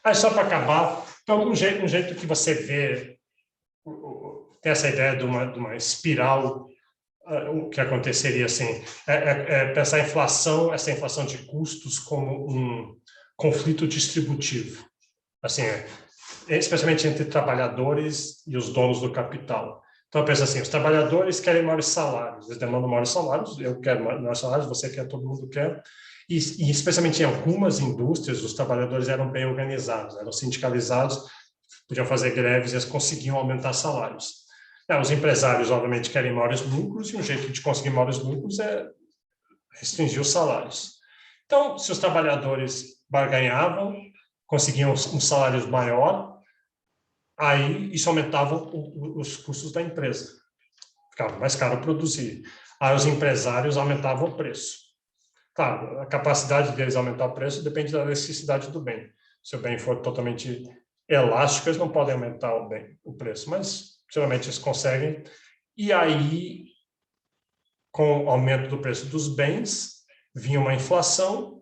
Aí, só para acabar, então, um jeito que você vê, tem essa ideia de uma espiral, o que aconteceria assim, pensar a inflação, essa inflação de custos como um conflito distributivo. Assim, especialmente entre trabalhadores e os donos do capital. Então, eu penso assim, os trabalhadores querem maiores salários, eles demandam maiores salários, eu quero maiores salários, você quer, todo mundo quer, e especialmente em algumas indústrias, os trabalhadores eram bem organizados, eram sindicalizados, podiam fazer greves e eles conseguiam aumentar salários. Os empresários, obviamente, querem maiores lucros, e um jeito de conseguir maiores lucros é restringir os salários. Então, se os trabalhadores barganhavam, conseguiam um salário maior, aí isso aumentava os custos da empresa. Ficava mais caro produzir. Aí os empresários aumentavam o preço. Claro, a capacidade deles aumentar o preço depende da necessidade do bem. Se o bem for totalmente elástico, eles não podem aumentar o preço, mas geralmente eles conseguem. E aí, com o aumento do preço dos bens, vinha uma inflação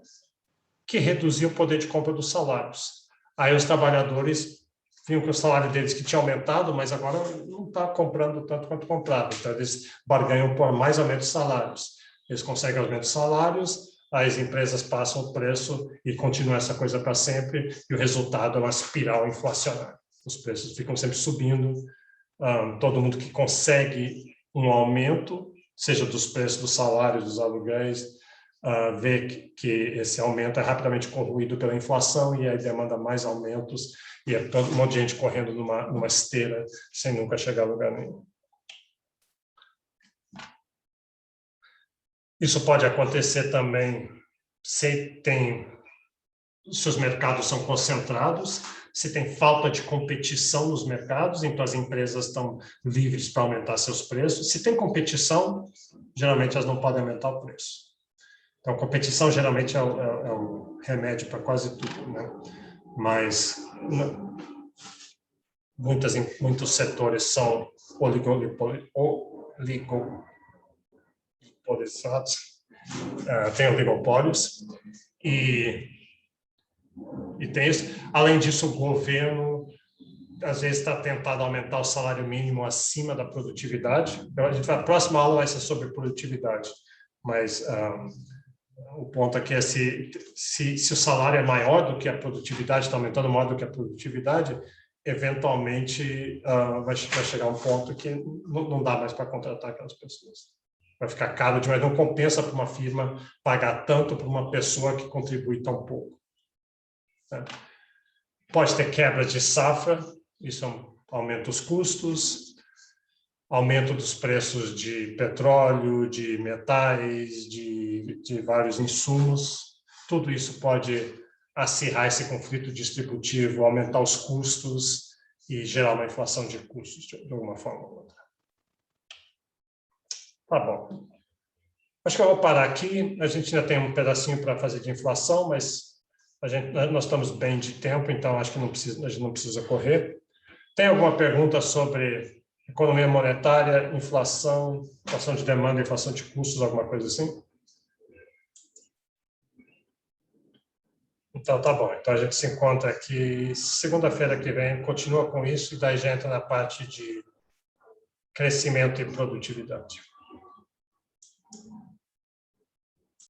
que reduzia o poder de compra dos salários. Aí os trabalhadores vinham com o salário deles que tinha aumentado, mas agora não está comprando tanto quanto comprava. Então, eles barganham por mais aumento de salários. Eles conseguem aumento de salários, as empresas passam o preço e continua essa coisa para sempre, e o resultado é uma espiral inflacionária. Os preços ficam sempre subindo, todo mundo que consegue um aumento, seja dos preços dos salários, dos aluguéis, vê que esse aumento é rapidamente corroído pela inflação e aí demanda mais aumentos e é todo um monte de gente correndo numa esteira sem nunca chegar a lugar nenhum. Isso pode acontecer também se os mercados são concentrados, se tem falta de competição nos mercados, então as empresas estão livres para aumentar seus preços. Se tem competição, geralmente elas não podem aumentar o preço. Então, competição geralmente é o remédio para quase tudo, né? Mas muitos setores são oligopolizados, tem oligopólios, e tem isso. Além disso, o governo, às vezes, está tentando aumentar o salário mínimo acima da produtividade. A próxima aula vai ser sobre produtividade, mas o ponto aqui é se o salário é maior do que a produtividade, está aumentando maior do que a produtividade, eventualmente vai chegar um ponto que não dá mais para contratar aquelas pessoas. Vai ficar caro demais, não compensa para uma firma pagar tanto para uma pessoa que contribui tão pouco. Né? Pode ter quebra de safra, isso aumenta os custos, aumento dos preços de petróleo, de metais, de vários insumos. Tudo isso pode acirrar esse conflito distributivo, aumentar os custos e gerar uma inflação de custos de alguma forma ou outra. Tá bom. Acho que eu vou parar aqui. A gente ainda tem um pedacinho para fazer de inflação, mas nós estamos bem de tempo, então acho que a gente não precisa correr. Tem alguma pergunta sobre economia monetária, inflação de demanda, inflação de custos, alguma coisa assim? Então, tá bom. Então, a gente se encontra aqui segunda-feira que vem, continua com isso, e daí já entra na parte de crescimento e produtividade.